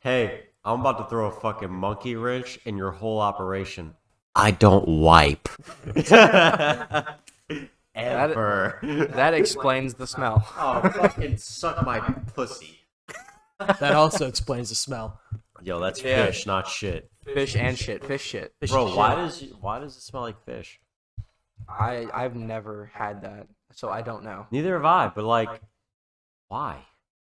Hey, I'm about to throw a fucking monkey wrench in your whole operation. I don't wipe. Ever. That explains the smell. Oh, fucking suck my pussy. That also explains the smell. Yo, that's Yeah. fish, not shit. Fish and shit. Fish shit. Fish Bro, and why shit. does it smell like fish? I've never had that, so I don't know. Neither have I, but like, why?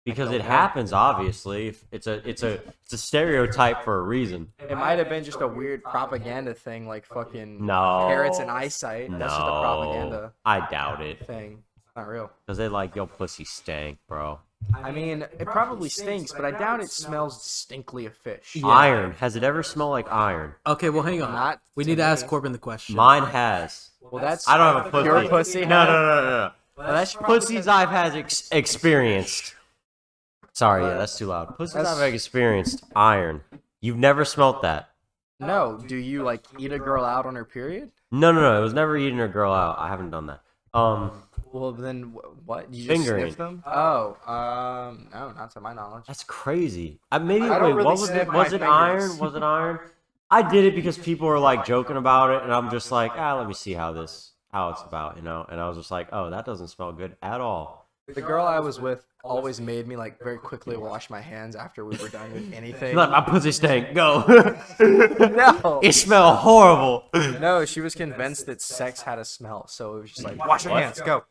Because don't it know. happens, obviously. It's a stereotype for a reason. It might have been just a weird propaganda thing, like fucking No. carrots and eyesight. That's just a propaganda No, I doubt it. thing. It's not real. Because they like, yo, pussy stank, bro. I mean, it probably stinks, but I doubt it smells distinctly of fish. Iron. Has it ever smelled like iron? Okay, well, hang on. Not We to need to ask me. Corbin the question. Mine has. Well, that's I don't have a pussy. Your pussy No, has? no. Well, that's probably Pussies I've had experienced. Sorry, yeah, that's too loud. Pussies That's- I've experienced iron. You've never smelt that. No, do you like eat a girl out on her period? No. It was never eating a girl out. I haven't done that. Well, then what? You just Fingering. sniff them? Oh, no, not to my knowledge. That's crazy. Maybe I don't wait. really What was sniff it? my Was it fingers. iron? Was it iron? I did it because people were like joking about it, and I'm just like, let me see how it's about, you know. And I was just like, oh, that doesn't smell good at all. The girl I was with always made me like very quickly wash my hands after we were done with anything. Let my pussy stink. Go. No. It smelled horrible. No, she was convinced that sex had a smell, so it was just like, wash your What? hands, go.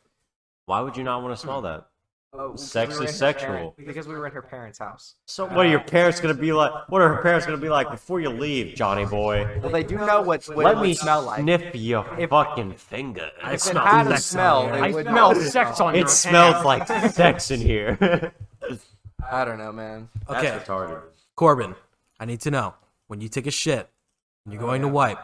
Why would you not want to smell that? Oh, because Sex we were is in her sexual. because we were in her parents' house. So what are your parents gonna be like? What are her parents gonna be like before you leave, Johnny boy? Well, they do know what Let it me would smell like. sniff your fucking finger. I If it smell had a sex smell, on it here. I would smell know. sex on your It smells hands. like sex in here. I don't know, man. That's Okay, retarded. Corbin, I need to know when you take a shit and you're going to wipe,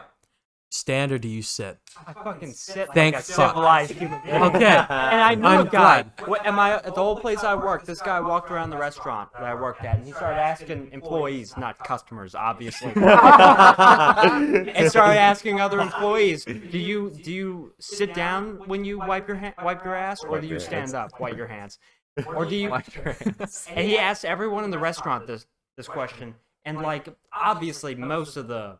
stand or do you sit? I fucking sit Thank like a fuck. civilized human being. Okay, And I knew I'm a guy. glad. What, am I at the old place I worked? This guy walked around the restaurant that I worked at, and he started asking employees, not customers, obviously, and started asking other employees, "Do you sit down when you wipe your ass, or do you stand up, wipe your hands, or do you?" Wash your hands. And he asked everyone in the restaurant this question, and like obviously most of the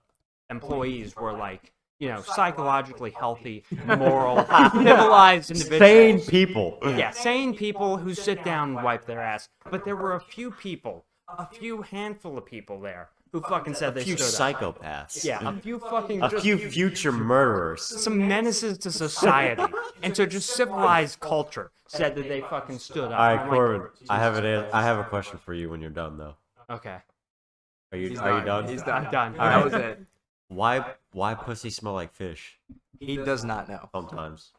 employees were like, you know, psychologically healthy, moral, civilized individuals. Sane people. Yeah, sane people who sit down and wipe their ass. But there were a few handful of people there who fucking said A they few stood up. psychopaths. Yeah, a few fucking A just few future murderers. some menaces to society and to just civilized culture said that they fucking stood up. All And right, I'm Corbin. I have a question for you when you're done, though. like, okay, Are you He's done? He's done. I'm done. All That right. was it. Why pussy smell like fish? He does not know. Sometimes,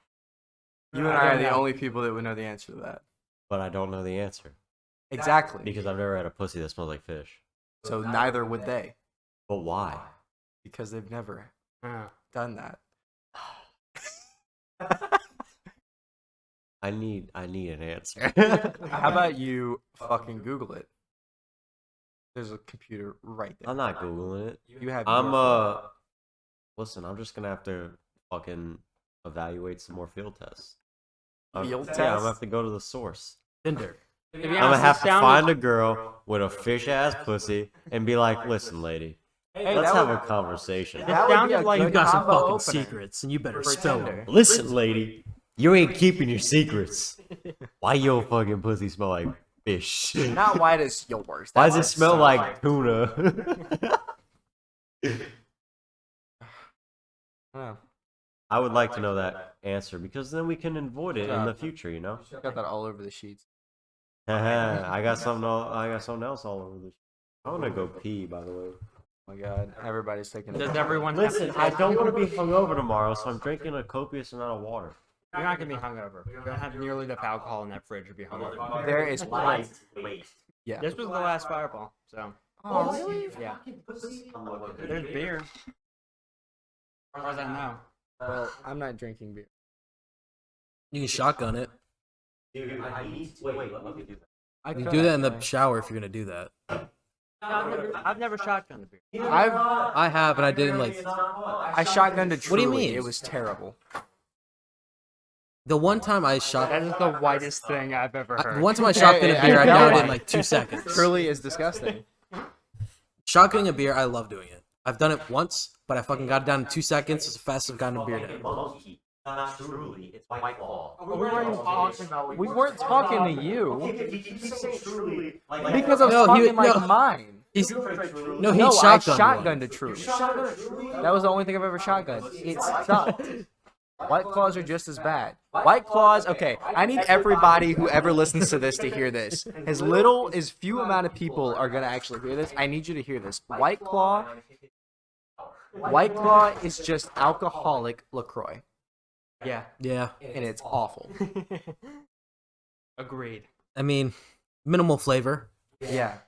You and I are the only people that would know the answer to that. but I don't know the answer Exactly. because I've never had a pussy that smells like fish. So neither would they, But why? because they've never Uh, done that. I need an answer. How about you fucking Google it? There's a computer right there. I'm not googling it. You have. I'm your- Listen, I'm just gonna have to fucking evaluate some more field tests. Field Yeah, I'm tests? gonna have to go to the source. Tinder. to be I'm gonna honest, have it to sounded- find a girl with a fish ass pussy and be like, listen, lady, Hey, let's that have would- a conversation. that would be sounded a like good You've got some combo fucking opener secrets and you better for spill Tinder. them. Listen, lady, you ain't keeping your secrets. Why your fucking pussy smell like fish? Not why does yours? Why does That it smell sounds like tuna? Oh, I would like to know that answer because then we can avoid it in the future, you know? got that all over the sheets. I got something else all over this. I want to go pee, by the way. Oh my god, everybody's taking. Does everyone Listen, have I to don't want to be hungover tomorrow, so I'm drinking a copious amount of water. You're not gonna be hungover. You're gonna have nearly enough alcohol in that fridge to be hungover. There is plenty. Yeah. This was the last Fireball, so Oh, really? yeah. There's beer. As far as I know. Well, I'm not drinking beer. You can shotgun it. Dude, I need to wait. Let me do that. You can do that in the shower if you're gonna do that. I've never shotgunned a beer. I have, and I didn't like. I shotgunned a Truly. What do you mean? It was terrible. The one time I shot, That is the whitest thing I've ever heard. the one time I shotgunned a beer, I downed it in like 2 seconds. Truly is disgusting. Shotgunning a beer, I love doing it. I've done it once, but I fucking got it down in 2 seconds as fast as I've gotten a beer down. Not truly, it's White Claw. We weren't talking to you Truly, because I was No, talking like no. mine. He's, No, he I shotgunned shotgunned a Truly. That was the only thing I've ever shotgunned. It sucked. White Claws are just as bad. White Claws, okay, I need everybody who ever listens to this to hear this. As few amount of people are going to actually hear this, I need you to hear this. White Claw is just alcoholic LaCroix, Yeah. Yeah, and it's awful. Agreed. I mean, minimal flavor. Yeah.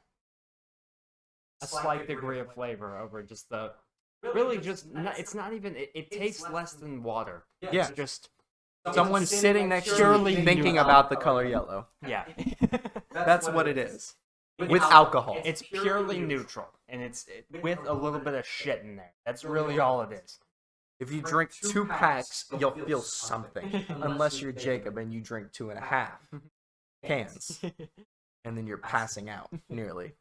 A slight degree of flavor over just the. Really, just it's not even. It tastes less than water. Yeah. It's just. Someone sitting next to Purely you thinking neutral. about the color yellow. Yeah. That's what it is. With alcohol. It's purely neutral, and it's with a little bit of shit in there. That's really all it is. If you drink 2 packs, you'll feel something. Unless you're Jacob and you drink 2.5 cans. And then you're passing out, nearly.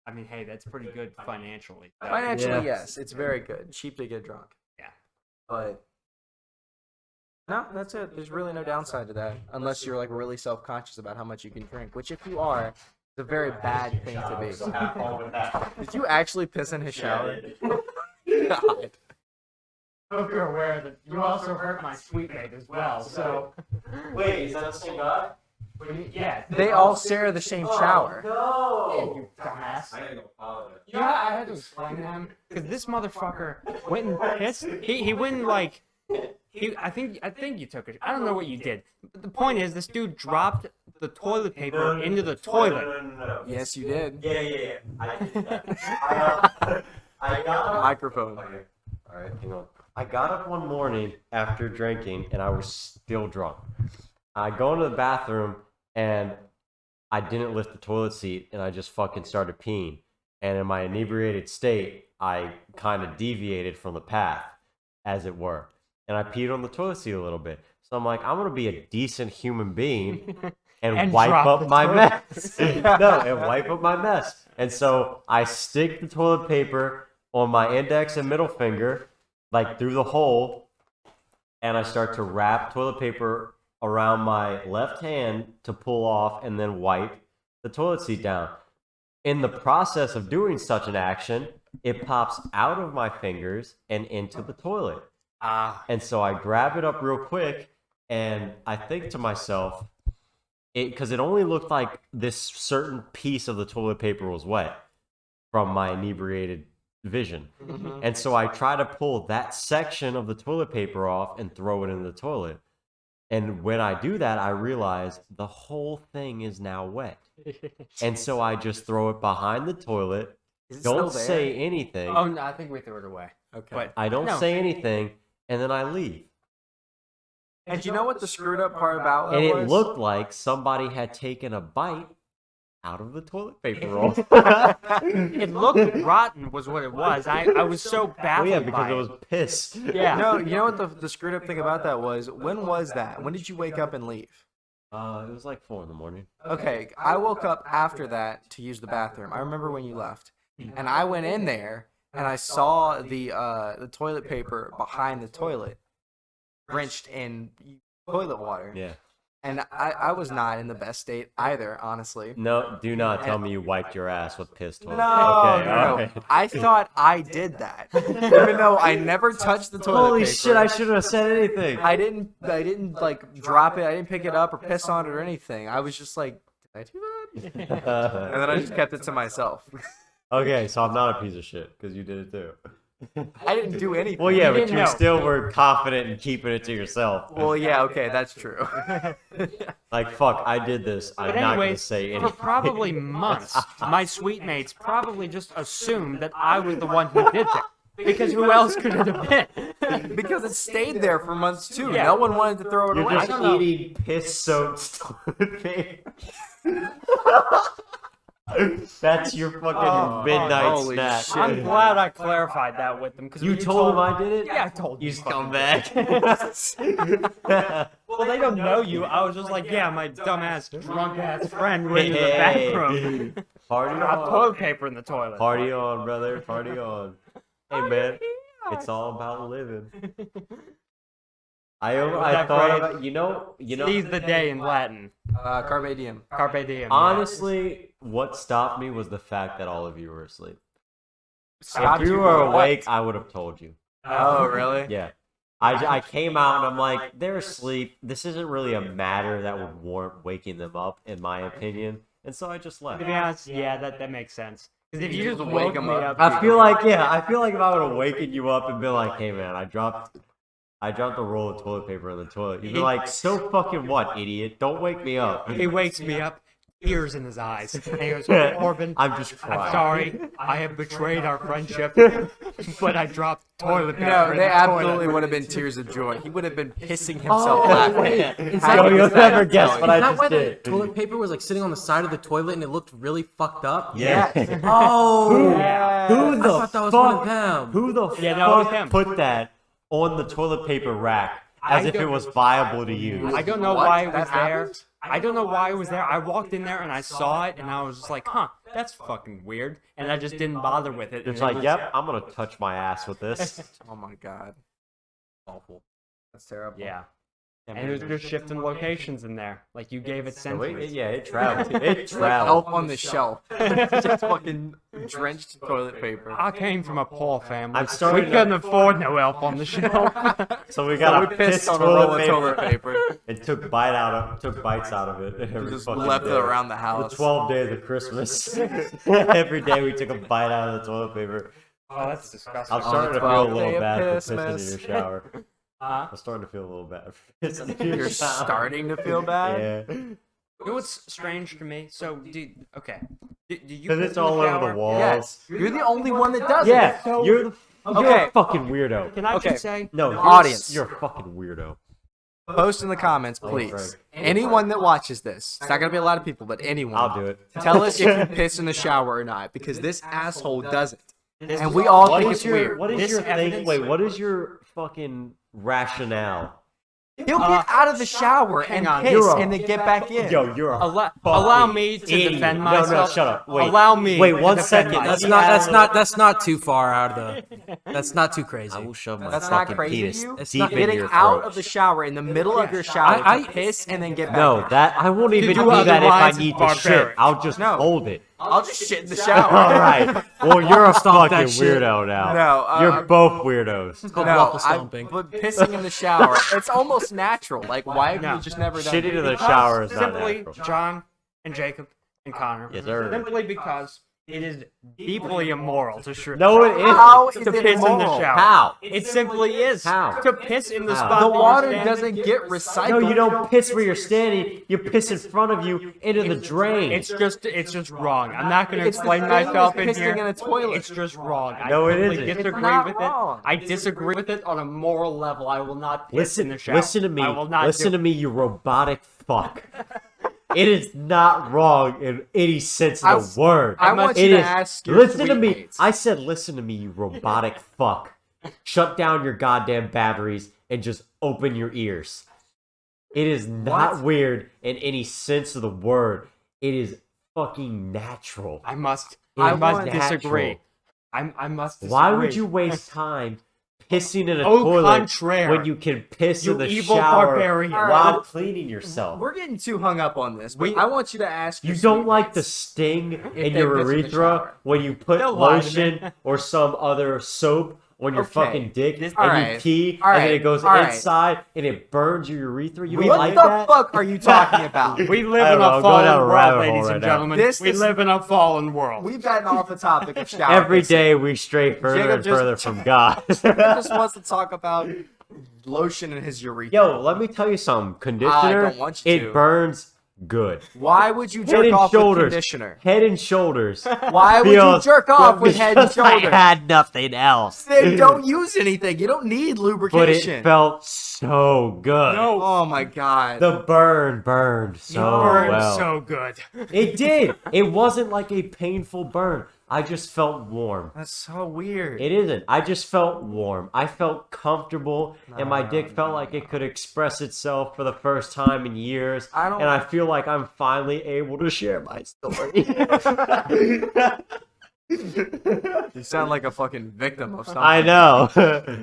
I mean, hey, that's pretty good financially. Financially, Yeah. yes. It's very good. Cheap to get drunk. Yeah. But no, that's it. There's really no downside to that. Unless you're like really self-conscious about how much you can drink. Which if you are, it's a very bad thing to be. Did you actually piss in his shower? God. I hope you're aware that you also hurt my sweet mate as well. So. Wait, is that the same guy? Yeah. They all share the same shower. No! You dumbass. I gotta go apologize. You know, I had to explain to him because this motherfucker went and pissed. He went and like. I think you took it. I don't know what you did. But the point is, this dude dropped the toilet paper into the toilet. No. Yes, you did. Yeah. I did that. I got up. Microphone. Okay. All right, hang on. I got up one morning after drinking, and I was still drunk. I go into the bathroom, and I didn't lift the toilet seat, and I just fucking started peeing. And in my inebriated state, I kind of deviated from the path, as it were. And I peed on the toilet seat a little bit. So I'm like, I'm going to be a decent human being and wipe drop up the my toilet mess. No, and wipe up my mess. And so I stick the toilet paper on my index and middle finger, like through the hole, and I start to wrap toilet paper around my left hand to pull off and then wipe the toilet seat down. In the process of doing such an action, it pops out of my fingers and into the toilet. And so I grab it up real quick, and I think to myself, because it only looked like this certain piece of the toilet paper was wet from my inebriated vision. And so I try to pull that section of the toilet paper off and throw it in the toilet. And when I do that, I realize the whole thing is now wet. And so I just throw it behind the toilet, Is it still don't there? say anything. Oh no, I think we threw it away. Okay. But I don't no. say anything, and then I leave. And you know what the screwed up part about that And it was? looked like somebody had taken a bite out of the toilet paper roll. It looked rotten, was what it was. I was so Oh baffled yeah, because by it was piss. Yeah. No, you know what the screwed up thing about that was? When was that? When did you wake up and leave? It was like 4 a.m. Okay, I woke up after that to use the bathroom. I remember when you left, and I went in there and I saw the toilet paper behind the toilet, drenched in toilet water. Yeah. And I was not in the best state either, honestly. No, do not tell me you wiped your ass with piss toilet. No, Okay, no, all no. right. I thought I did that, even though I never touched the toilet Holy paper. shit! I shouldn't have said anything. I didn't like drop it. I didn't pick it up or piss on it or anything. I was just like, did I do that? And then I just kept it to myself. Okay, so I'm not a piece of shit because you did it too. I didn't do anything. Well, yeah, You but didn't you know. still were confident in keeping it to yourself. Well, yeah, okay, that's true. Like, fuck, I did this. I'm But not gonna anyways, say for anything. probably months, my sweet mates probably just assumed that I was the one who did that. Because who else could it have been? Because it stayed there for months too. Yeah. No one wanted to throw it You're away. just I don't know. eating piss-soaked toilet paper. That's your fucking Oh, midnight holy snack. shit. I'm glad I clarified that with them. Cause You when told him I did it? Yeah, I told You you. fucking scumbag. Well, they don't know you. I was just like, yeah, my dumbass, drunk ass friend went in the back room. Party Dropped on. toilet paper in the toilet. Party on, brother. Party on. Hey, man. It's all about living. I that thought phrase? about, you know. Seize the day in Latin. Carpe diem. Carpe diem. yeah. Honestly, what stopped me was the fact that all of you were asleep. Stopped If you you were from what? awake, I would have told you. Oh, really? Yeah. I came out and I'm like, they're asleep. This isn't really a matter that would warrant waking them up, in my opinion. And so I just left. To be honest, yeah, that makes sense. Because if you just Wake woke 'em me up. up, I feel like if I would have wakened you up and been like, hey man, I dropped the roll of toilet paper in the toilet. You'd be like, so fucking what, idiot? Don't wake me up. he wakes me up, tears in his eyes. And he goes, Corbin, I'm just crying. I'm sorry, I have betrayed our friendship, but I dropped toilet paper. No, in they the absolutely toilet. would have been tears of joy. He would have been pissing himself laughing. Yo, you'll never guess what I Is that just why the did. toilet paper was like sitting on the side of the toilet and it looked really fucked up? Yeah. Oh, Yeah. Who I the thought that was one of fuck? them. Who the Yeah, that was fuck him. put that on the toilet paper rack as I if it don't- was viable to use? I don't know What? why it was That there. happened? I don't know why it was there. I walked in there and I saw it and I was just like, huh, that's fucking weird. And I just didn't bother with it. It's and like, it was- yep, I'm gonna touch my ass with this. Oh my god. Awful. That's terrible. Yeah. And it was just shifting locations in there. Like you gave it So it, sentries. yeah, it traveled. It It's like traveled. elf on the shelf. Just fucking drenched toilet paper. I came from a poor family. I'm starting we to- couldn't afford no elf on the shelf. So we So got we a pissed piss on a roll toilet of toilet paper paper. and took bites out of it. Every Just fucking left it day. around the The house. 12 days of Christmas. Every day we took a bite out of the toilet paper. Oh, that's disgusting. I'm starting to feel a 12th day little of bad for pissing Christmas. in your shower. Huh? I'm starting to feel a little bad for pissing in your You're shower. starting to feel bad? Yeah. You know what's strange to me? So, do you Because piss it's in all over shower? the walls. Yes. You're the only one that does Yeah, it. So- you're Okay. a fucking weirdo. Can I Okay. just say? No, you're, Audience. You're a fucking weirdo. Post in the comments, please. Anyone that watches this. It's not going to be a lot of people, but anyone. I'll do it. Tell us if you piss in the shower or not, because this asshole doesn't. This And is- we all What think is it's your weird. what is This your thing? evidence- Wait, what is your fucking rationale? He'll get out of the shower and hang on. piss You're a- and then get back in. Yo, you're a Allow me to idiot. defend No, myself. no, shut up. Wait. Allow me. Wait, to one defend second. myself. That's Let me not. add That's a not. That's not too far out of the. That's not too crazy. I will shove my That's not fucking crazy to penis you? It's deep not in Getting your out throat. of the shower in the middle of your shower I- to piss and then get back No, in. that I won't even do do that if I otherwise need is to shit. barbaric. I'll just No. hold it. I'll just shit in the shower. All right. Well, you're a Stomp fucking that shit. weirdo now. No, You're both weirdos. It's called No, waffle I, stomping. but pissing in the shower, it's almost natural. Like, why have No. you just never done Shitting it? in the Because shower is not simply natural. John and Jacob and Connor. Yes, sir. Simply because it is deeply immoral to sure. No, it How isn't. is to it piss in the immoral? shower. How? It simply is. How? To piss in the How? spot. The that you're water standing. doesn't get recycled. No, you don't piss where you're standing. You piss in front of you into the drain. It's just wrong. I'm not going to It's the explain same as myself in pissing here. in a toilet. It's just wrong. No, it I completely isn't. It's disagree not with wrong. it. I disagree with it on a moral level. I will not piss in Listen, the shower. listen to me. I will not Listen do to me, you robotic fuck. It is not wrong in any sense of the word. I want It you to is- ask your Listen to sweet me. mates. I said, listen to me, you robotic fuck. Shut down your goddamn batteries and just open your ears. It is not What? weird in any sense of the word. It is fucking natural. I must It want- is disagree. natural. I must disagree. Why would you waste time pissing in a Au toilet contraire. when you can piss You in the evil shower barbarian. while cleaning yourself? We're getting too hung up on this. But We- I want you to ask. You your don't sweet like the mates. sting in they your piss in the urethra shower. when you put They'll lie to lotion me. or some other soap on your Okay. fucking dick, and Alright. you pee, and Alright. then it goes Alright. inside, and it burns your urethra. You don't What like the that? fuck are you talking about? We live I in don't know, a I'm going down fallen a world, rabbit hole ladies right and now. gentlemen. We live in a fallen world. We've gotten off the topic of shower. Every pissing. day we stray further Jacob and just- further from God. Jacob just wants to talk about lotion in his urethra. Yo, let me tell you something. Conditioner, don't want you to. it burns good. Why would you Head jerk and off shoulders. with conditioner? Head and shoulders. Why would you feels jerk off good with head and because I shoulders? had nothing else. Then don't use anything. You don't need But lubrication. it felt so good. No, Oh my god. The burn burned so burned well. so good. It did. It wasn't like a painful burn. I just felt warm. That's so weird. It isn't. I just felt warm. I felt comfortable, and my dick felt like it could express itself for the first time in years. I don't- And I feel like I'm finally able to share my story. You sound like a fucking victim of something. I know.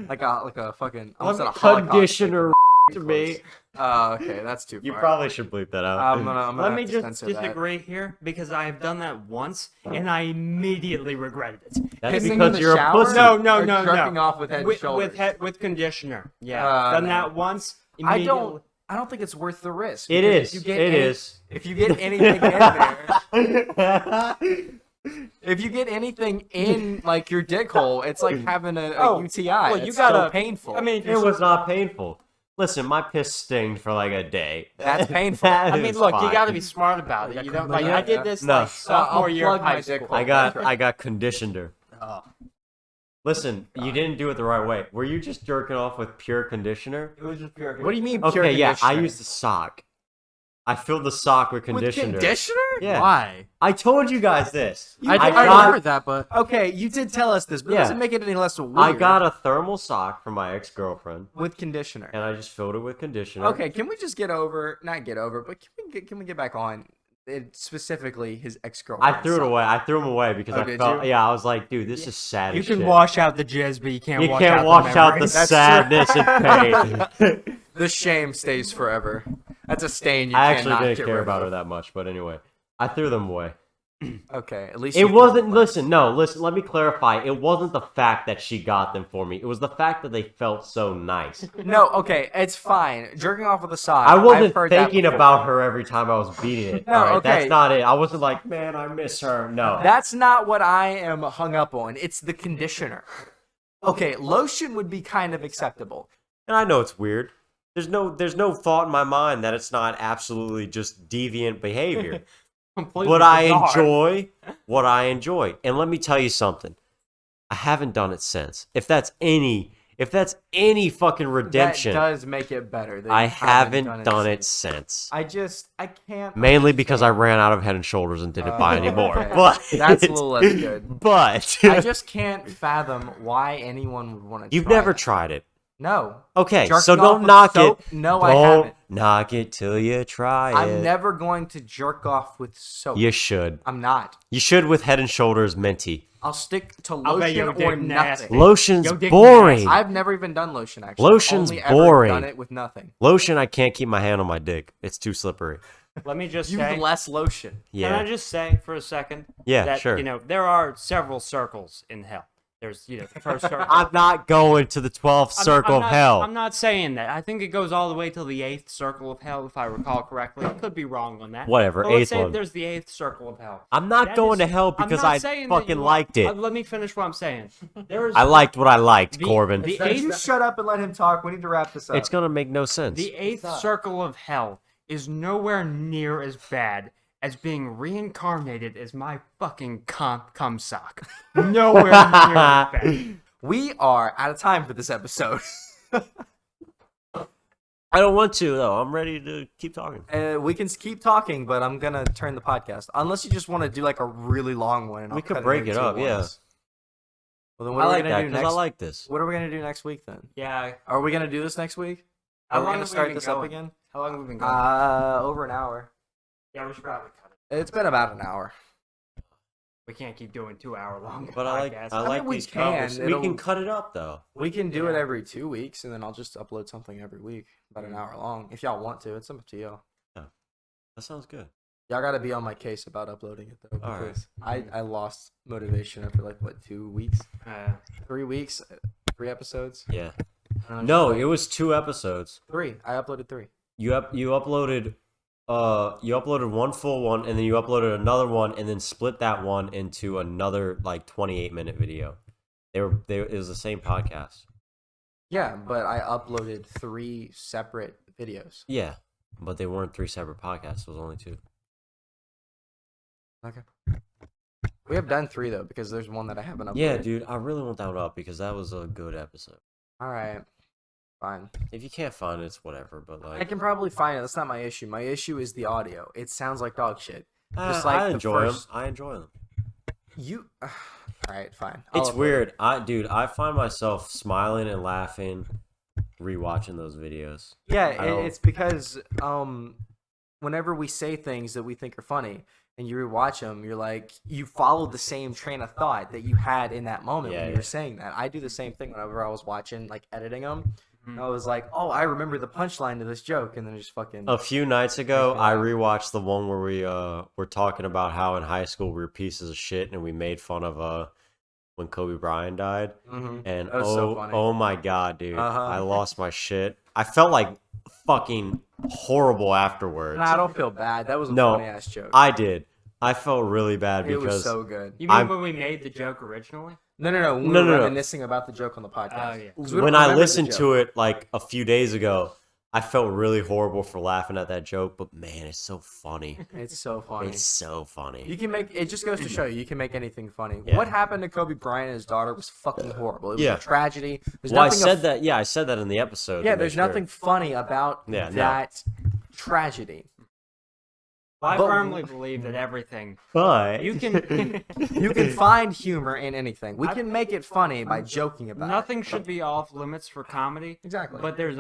Like a fucking. I almost said a Holocaust Conditioner victim. to me. Oh, okay, that's too far. You probably should bleep that out. I'm gonna Let have me to just censor disagree here because I have done that once and I immediately regretted it. That's Pissing in because the you're shower? a pussy. No, no, Or no, jerking no. off with head and shoulders. With conditioner. Yeah, done no. that once. I Immediately. don't think it's worth the risk. It because is. if you get It any- is. If you get anything in there, if you get anything in like your dick hole, it's like having a UTI. well, you It's gotta- so painful. I mean, It was not painful. Listen, my piss stinged for like a day. That's painful. That I mean, is look, you fine. got to be smart about it. You don't like. I did this No. like sophomore I'll year of plug my high dick school. hole. I got conditioner. Listen, you didn't do it the right way. Were you just jerking off with pure conditioner? It was just pure. What do you mean pure Okay, yeah, I conditioner? used the sock. I filled the sock with conditioner. With conditioner? Yeah. Why? I told you guys this. You I did. remember that, but Okay, you did tell us this, but it Yeah. doesn't make it any less weird. I got a thermal sock from my ex-girlfriend, with conditioner. and I just filled it with conditioner. Okay, can we just get over? Not get over, but can we get back on? It, specifically, his ex-girlfriend. I threw it away. I threw them away because Oh, I did felt. you? Yeah, I was like, dude, this is sad You as can shit. wash out the jizz, but you can't. You wash can't out wash the out the memories. That's sadness and pain. The shame stays forever. That's a stain you I actually cannot didn't get care rid about of. her that much, but anyway, I threw them away. Okay, at least It you wasn't. can- Listen, no, listen. Let me clarify. It wasn't the fact that she got them for me. It was the fact that they felt so nice. No, okay, it's fine. Jerking off with a sock. I I've wasn't heard that thinking before. about her every time I was beating it. No, all right? okay. That's not it. I wasn't like, man, I miss her. No. That's not what I am hung up on. It's the conditioner. Okay, lotion would be kind of acceptable. And I know it's weird. There's no thought in my mind that it's not absolutely just deviant behavior. Completely But I bizarre. enjoy what I enjoy. And let me tell you something. I haven't done it since. If that's any fucking redemption, That does make it better. that I you haven't done it since. since. I can't. Mainly because I ran out of Head and Shoulders and didn't buy any more. okay. But That's a little less good. But I just can't fathom why anyone would want to. you've never tried it. No. Okay, Jerking so off don't with knock soap? it. No, I Don't haven't. knock it till you try it. I'm never going to jerk off with soap. You should. I'm not. You should with Head and Shoulders minty. I'll stick to I'll bet lotion your or dick nasty. nothing. Lotion's Yo, dick boring. I've never even done lotion actually. Lotion's Only ever boring. done it with nothing. Lotion, I can't keep my hand on my dick. It's too slippery. Let me just Use say. less lotion. Can I Yeah. just say for a second? Yeah, that, sure. You know, there are several circles in hell. There's, the first circle. I'm not going to the 12th circle I'm of hell. I'm not saying that. I think it goes all the way till the 8th circle of hell, if I recall correctly. I could be wrong on that. Whatever, But let's eighth say one. There's the 8th circle of hell. I'm not That going is- to hell I'm because not I saying that fucking you- liked it. Let me finish what I'm saying. There is I liked what I liked, the- Corbin. the Can you eighth, shut up and let him talk? We need to wrap this up. It's gonna make no sense. the 8th circle of hell is nowhere near as bad as being reincarnated as my fucking cum sock. Nowhere near as bad. We are out of time for this episode. I don't want to though. I'm ready to keep talking. We can keep talking, but I'm gonna turn the podcast. Unless you just want to do like a really long one. And We I'll could cut break into it two up, yeah. ones. Well, then what I are we like gonna that do because next? I like this. What are we gonna do next week then? Yeah. Are we gonna do this next week? How Are we long gonna have we start been this up going? again? How long have we been going? Over an hour. Yeah, we should probably cut it. It's been about an hour. We can't keep doing 2-hour long But I like podcasts. I like we these can. conversations. We It'll- can cut it up though. We can do it Yeah. every 2 weeks, and then I'll just upload something every week, about an hour long. If y'all want to, it's up to you. That sounds good. Y'all gotta be on my case about uploading it though, All right. because I lost motivation after like what 2 weeks, Uh, 3 weeks. 3 episodes. Yeah. And I was No, just like, it was 2 episodes. 3. I uploaded 3. You uploaded one full one, and then you uploaded another one, and then split that one into another like 28-minute video. It was the same podcast. Yeah, but I uploaded 3 separate videos. Yeah, but they weren't 3 separate podcasts. It was only 2. Okay. We have done 3 though, because there's one that I haven't uploaded. Yeah, dude, I really want that one up because that was a good episode. All right. Fine. If you can't find it, it's whatever. But like, I can probably find it. That's not my issue. My issue is the audio. It sounds like dog shit. Just like I the enjoy first- them. I enjoy them. You. All right, fine. It's I'll upload weird. it. I find myself smiling and laughing, rewatching those videos. Yeah, I don't- it's because whenever we say things that we think are funny and you rewatch them, you're like, you follow the same train of thought that you had in that moment Yeah, when you yeah. were saying that. I do the same thing whenever I was watching, like editing them. I was like, oh, I remember the punchline to this joke, and then just fucking. A few nights ago, Yeah. I rewatched the one where we were talking about how in high school we were pieces of shit and we made fun of when Kobe Bryant died. Mhm. And That was so funny. oh my god, dude, Uh-huh. I lost my shit. I felt like fucking horrible afterwards. Nah, I don't feel bad. That was a No, funny ass joke. I did. I felt really bad It was because so good. You mean I'm- when we made the joke originally? No. We No, were no, no. reminiscing about the joke on the podcast. Oh, yeah. 'Cause we don't when I remember the listened joke. to it like a few days ago, I felt really horrible for laughing at that joke. But man, it's so funny. It's so funny. It's so funny. You can make it. Just goes to show you can make anything funny. Yeah. What happened to Kobe Bryant and his daughter was fucking horrible. It was Yeah. a tragedy. There's Well, I nothing said that. Yeah, I said that in the episode. Yeah, to make there's sure. nothing funny about Yeah, no. that tragedy. Well, I But- firmly believe that everything But you can. You can find humor in anything. We can make it funny by joking about Nothing it. should be off limits for comedy. Exactly. But there's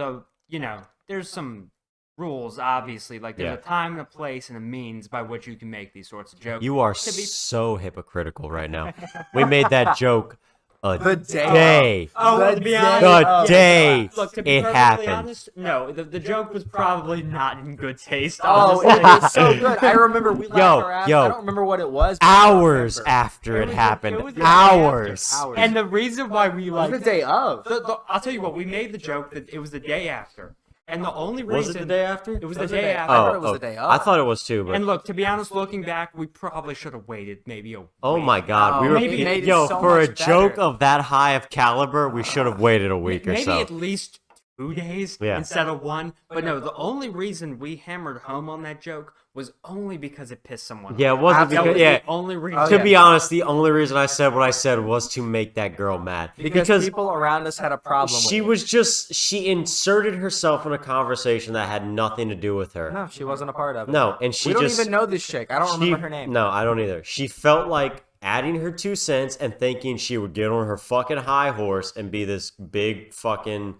there's some rules, obviously. Like there's Yeah. a time and a place and a means by which you can make these sorts of jokes. you are To be- so hypocritical right now. We made that joke a The day. day. Oh, well, to be honest, The day look, to be it perfectly happened. honest, no, the joke was probably not in good taste. Oh, honestly. it was so good. I remember we laughed Yo, our ass. yo. I don't remember what it was. but I Hours remember. after It it was happened. it was the day after. Hours. Hours. And the reason why we It was like the day of. I'll tell you what, we made the joke that it was the day after, and the only reason Was it the day after? it was the Was it day the- after. I thought it was the day of. I thought it was too, but And look, to be honest, looking back, we probably should have waited maybe a oh week. my god, we Oh, were maybe it made it yo so for a much joke better. of that high of caliber, we should have waited a week or Maybe so. at least 2 days Yeah. instead of 1. But no, the only reason we hammered home on that joke was only because it pissed someone off. Yeah, it wasn't That because was yeah. the only reason. Oh, To yeah. be honest, the only reason I said what I said was to make that girl mad. Because people around us had a problem she with was just she inserted herself in a conversation that had nothing to do with her. it. No, she wasn't a part of it. No, and she we don't just even know this chick. I don't she- remember her name. No, I don't either. She felt like adding her 2 cents and thinking she would get on her fucking high horse and be this big fucking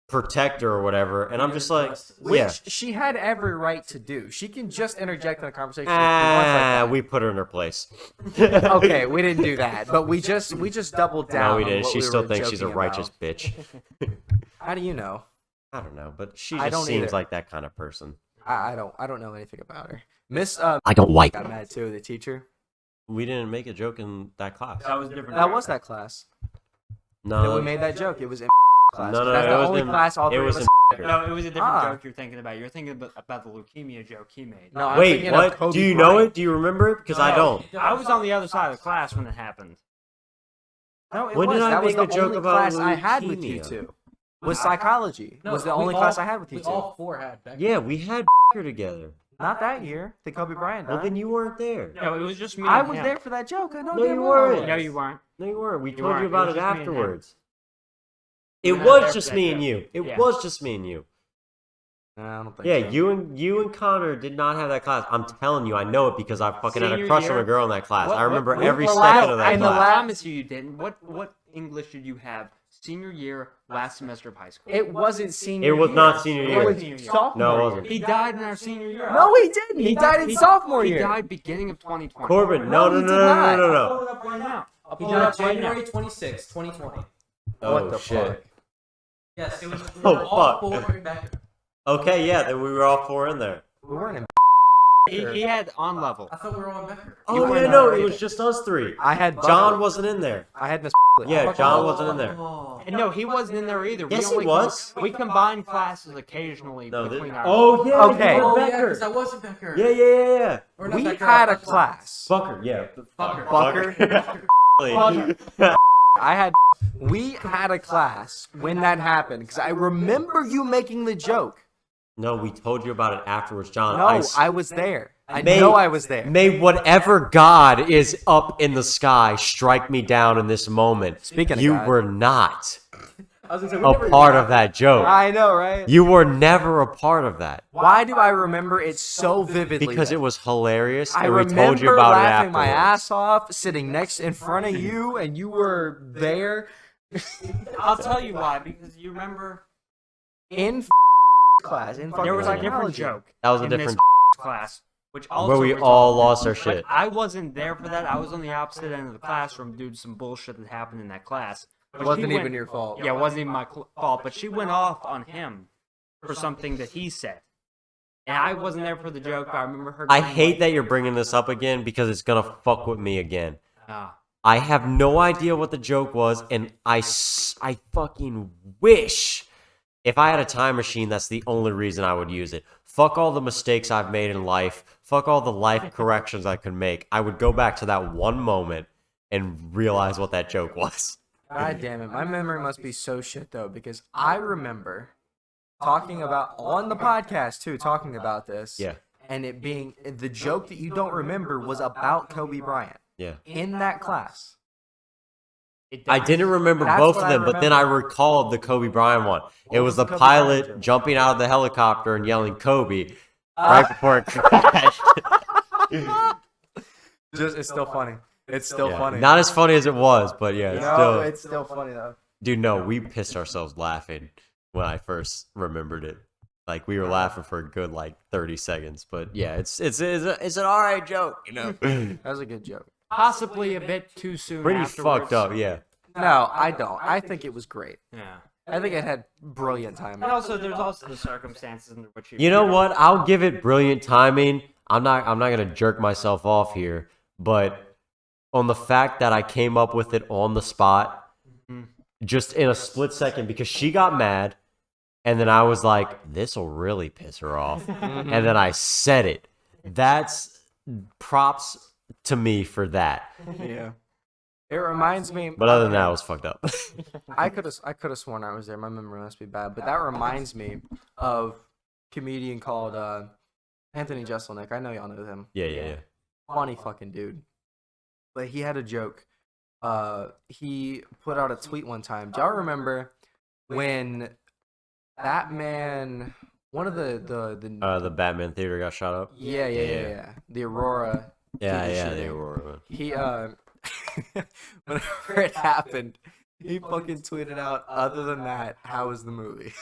protector or whatever. And I'm just like, Which yeah. she had every right to do. She can just interject in a conversation if she wants like that. We put her in her place. Okay, we didn't do that, but we just doubled down. No, we on did. what She we still were thinks she's a joking righteous about. bitch. How do you know? I don't know, but she I just don't seems either. like that kind of person. I don't know anything about her. Miss I don't like. got mad too. The teacher. We didn't make a joke in that class. That was different. That was that class. That No, we made that joke. It was in class. no, That's it the was only in- class all it three was of us. No, it was a different Ah. joke you're thinking about. You're thinking about the leukemia joke he made. No, I'm Wait, thinking of what? Kobe Do you know Bryant. it? Do you remember it? Because I don't. I was on the other side of the class when it happened. No, it When was. did I That was make the a joke only about class I had with you leukemia? two. Was psychology. Was the we only all- class I had with you we two. all 4 had back. Yeah, we had together. Not that year. The Kobe Bryant. Well, night. then you weren't there. No, it was just me. I and was him. there for that joke. I know No, damn you well I weren't. was. No, you weren't. No, you weren't. We You told weren't. you It about was it just me and him. afterwards. We It were not there was for just that me and joke. you. It Yeah. was just me and you. No, I don't think Yeah, so. you and Connor did not have that class. I'm telling you, I know it because I fucking had a Senior crush on year? a girl in that class. What- I remember what- every the second last- of that and the class. I last- promise you didn't. What English did you have senior year last semester of high school? It wasn't senior. It was year. not senior It year. was Senior year. sophomore. No, it year. wasn't. He died in our senior year. No, he didn't. He died in sophomore He year. died beginning of 2020. Corbin, No, no, he no, did no, no, not. no, no, Pull no. it up right now. He Pull it died up right now. January 26, 2020. Oh, What the shit. fuck? Yes, it was. We Oh, were all fuck. 4 back. Okay, yeah, then we were all 4 in there. We weren't in. He had on level. I thought we were all Becker. Oh, were yeah, not no, right. it was just us three. I had John Buckley. wasn't in there. I had Miss. Yeah, John wasn't in there. Oh. And no, he wasn't in there either. Yes, he only was. We combined classes occasionally No, between our. oh, yeah. Okay. you were Oh, yeah, Becker. because I wasn't Becker. Yeah. Or not We Becker, had a Bucker. class. Bucker, yeah. Bucker. I had. We had a class when that happened because I remember you making the joke. No, we told you about it afterwards, John. No, I was there. I May- know I was there. May whatever God is up in the sky strike me down in this moment. Speaking of you God. were not I was gonna say, we a never part even of that joke. I know, right? You were never a part of that Why do I remember it so vividly? because then? it was hilarious, I and we remember told you about it laughing afterwards. my ass off, sitting next in front of you, and you were there I'll tell you why. Because you remember in class. In there was a fucking different psychology. joke. That was a in this different class, which also where we resulted- all lost our But shit. I wasn't there for that. I was on the opposite end of the classroom due to some bullshit that happened in that class. It But wasn't she even went- your fault. Yeah, it wasn't even my fault. But she went off on him for something that he said, and I wasn't there for the joke. I remember her. I going hate like, that you're bringing this up again because it's gonna fuck with me again. "Ah, I have no idea what the joke was, and I fucking wish if I had a time machine, that's the only reason I would use it. Fuck all the mistakes I've made in life. Fuck all the life corrections I could make. I would go back to that one moment and realize what that joke was. God damn it. My memory must be so shit, though, because I remember talking about, on the podcast, too, talking about this. Yeah, And it being, the joke that you don't remember was about Kobe Bryant yeah. in that class. it I does." didn't remember That's both what of I them, but then I remember. recalled the Kobe Bryant one. It What was was the the Kobe Bryant pilot joke? jumping out of the helicopter and yelling Kobe right before it crashed. It's still funny. It's still Yeah. funny. Not as funny as it was, but yeah, it's no, still. it's still funny, though. Dude, no, we pissed ourselves laughing when I first remembered it. Like we were laughing for a good 30 seconds, but yeah, it's an alright joke, you know. That was a good joke. Possibly a bit too soon. Pretty afterwards. fucked up, yeah. No, I don't. I think it was great. Yeah. I think it had brilliant timing. And also, there's also the circumstances under which You know what? I'll give it brilliant timing. I'm not gonna jerk myself off here, but on the fact that I came up with it on the spot, just in a split second, because she got mad, and then I was like, "This'll really piss her off," and then I said it. That's props to me for that. Yeah. It reminds me. But other than that, it was fucked up. I could have sworn I was there. My memory must be bad, but that reminds me of a comedian called Anthony Jeselnik. I know y'all know him. yeah. Funny fucking dude. But he had a joke. He put out a tweet one time. Do y'all remember when Batman, one of The Batman theater got shot up. yeah, the Aurora. Yeah, theater yeah, shooting. they were. He whenever it happened, he fucking tweeted out, "Other than that, how was the movie?"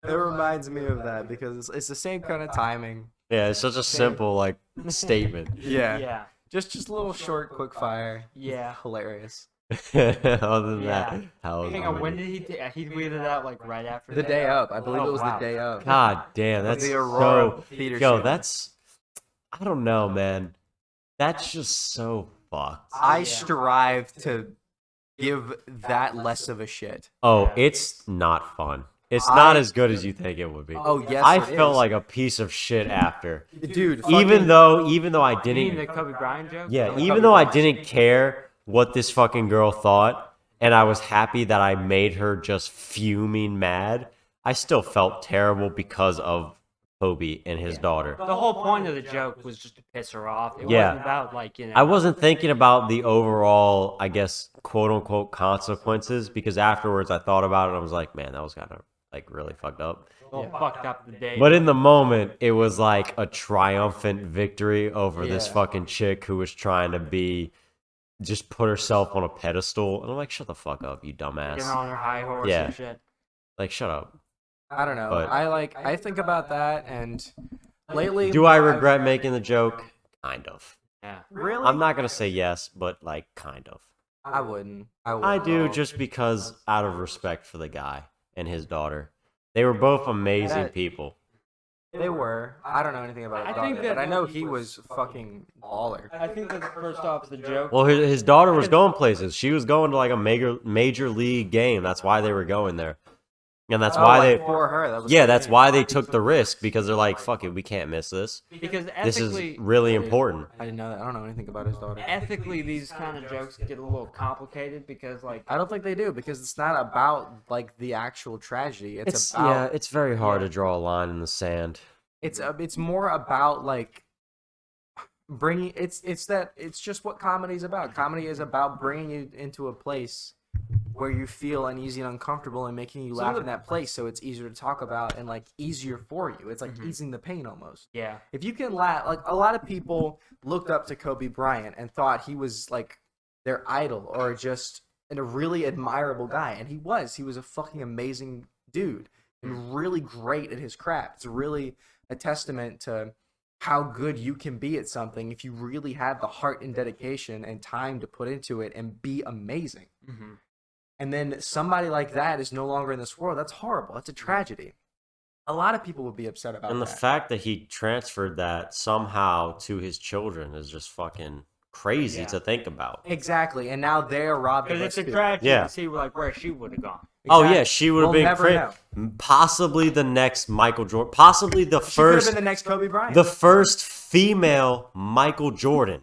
It reminds me of that because it's the same kind of timing. Yeah, it's such a simple statement. Yeah. Just a little short, quick fire. Yeah. Hilarious. Other than Yeah. that, how was Hang the on, when movie? did he tweeted out right after The day of, I believe Oh, it was wow. the day of. God damn, that's the Aurora so. theater. Yo, shooting. that's. I don't know, man. That's just so fucked. I Yeah. strive to give that less of a shit. Oh, it's not fun. It's not as good as you think it would be. Oh yes, I it felt is. like a piece of shit after. dude. Even though I You mean the didn't. Kobe Bryant joke? Yeah, Kobe even though I Bryant. didn't care what this fucking girl thought, and I was happy that I made her just fuming mad, I still felt terrible because of Kobe and his daughter. The whole point of the joke was just to piss her off. It Yeah. wasn't about I wasn't thinking about the overall, I guess, quote unquote consequences, because afterwards I thought about it and I was like, man, that was kind of really fucked up. fucked up the day. But in the moment, it was like a triumphant victory over this Yeah. fucking chick who was trying to just put herself on a pedestal. And I'm like, shut the fuck up, you Getting dumbass. on her high horse Yeah. and shit. Like, shut up. I don't know. But- I think about that, and lately. Do I regret making the joke? Kind of. Yeah. Really? I'm not gonna say yes, but kind of. I wouldn't. I do just because out of respect for the guy and his daughter. They were both amazing That- people. They were. I don't know anything about his I think daughter, that- but I know he was fucking baller. I think that first off, the joke. Well, his daughter was going places. She was going to like a major league game. That's why they were going there, and that's why like they. for her. That was Yeah, her that's thing. why they took the risk because they're like, fuck it, we can't miss this. Because This ethically, is really important. I didn't know that. I don't know anything about his daughter. ethically, these kind of jokes get a little complicated because, like, I don't think they do because it's not about like the actual tragedy. It's about It's very hard to draw a line in the sand. it's more about like bringing it's just what comedy is about. Comedy is about bringing you into a place where you feel uneasy and uncomfortable and making you laugh in that place, so it's easier to talk about and like easier for you. It's like easing the pain almost. yeah, If you can laugh, like a lot of people looked up to Kobe Bryant and thought he was like their idol or just a really admirable guy, and he was a fucking amazing dude and really great at his craft. It's really a testament to how good you can be at something if you really have the heart and dedication and time to put into it and be amazing. And then somebody like that is no longer in this world. That's horrible. That's a tragedy. A lot of people would be upset about And the that. fact that he transferred that somehow to his children is just fucking crazy to think about. Exactly. And now they're robbed of because it's us a too. tragedy Yeah. to see like where she would have gone. Oh Exactly. yeah, she would have We'll been never know. possibly the next Michael Jordan, possibly the She could have first been the next Kobe Bryant. the first female Michael Jordan.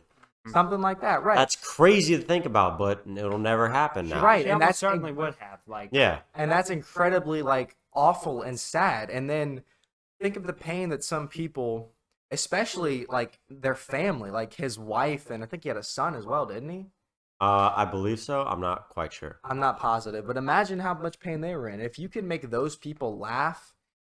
Something like that, right? That's crazy to think about, but it'll never happen now. Right, She and almost that's certainly would have. Like, Yeah. and that's incredibly like awful and sad. And then think of the pain that some people, especially like their family, like his wife, and I think he had a son as well, didn't he? I believe so. I'm not quite sure. I'm not positive, but imagine how much pain they were in. If you can make those people laugh,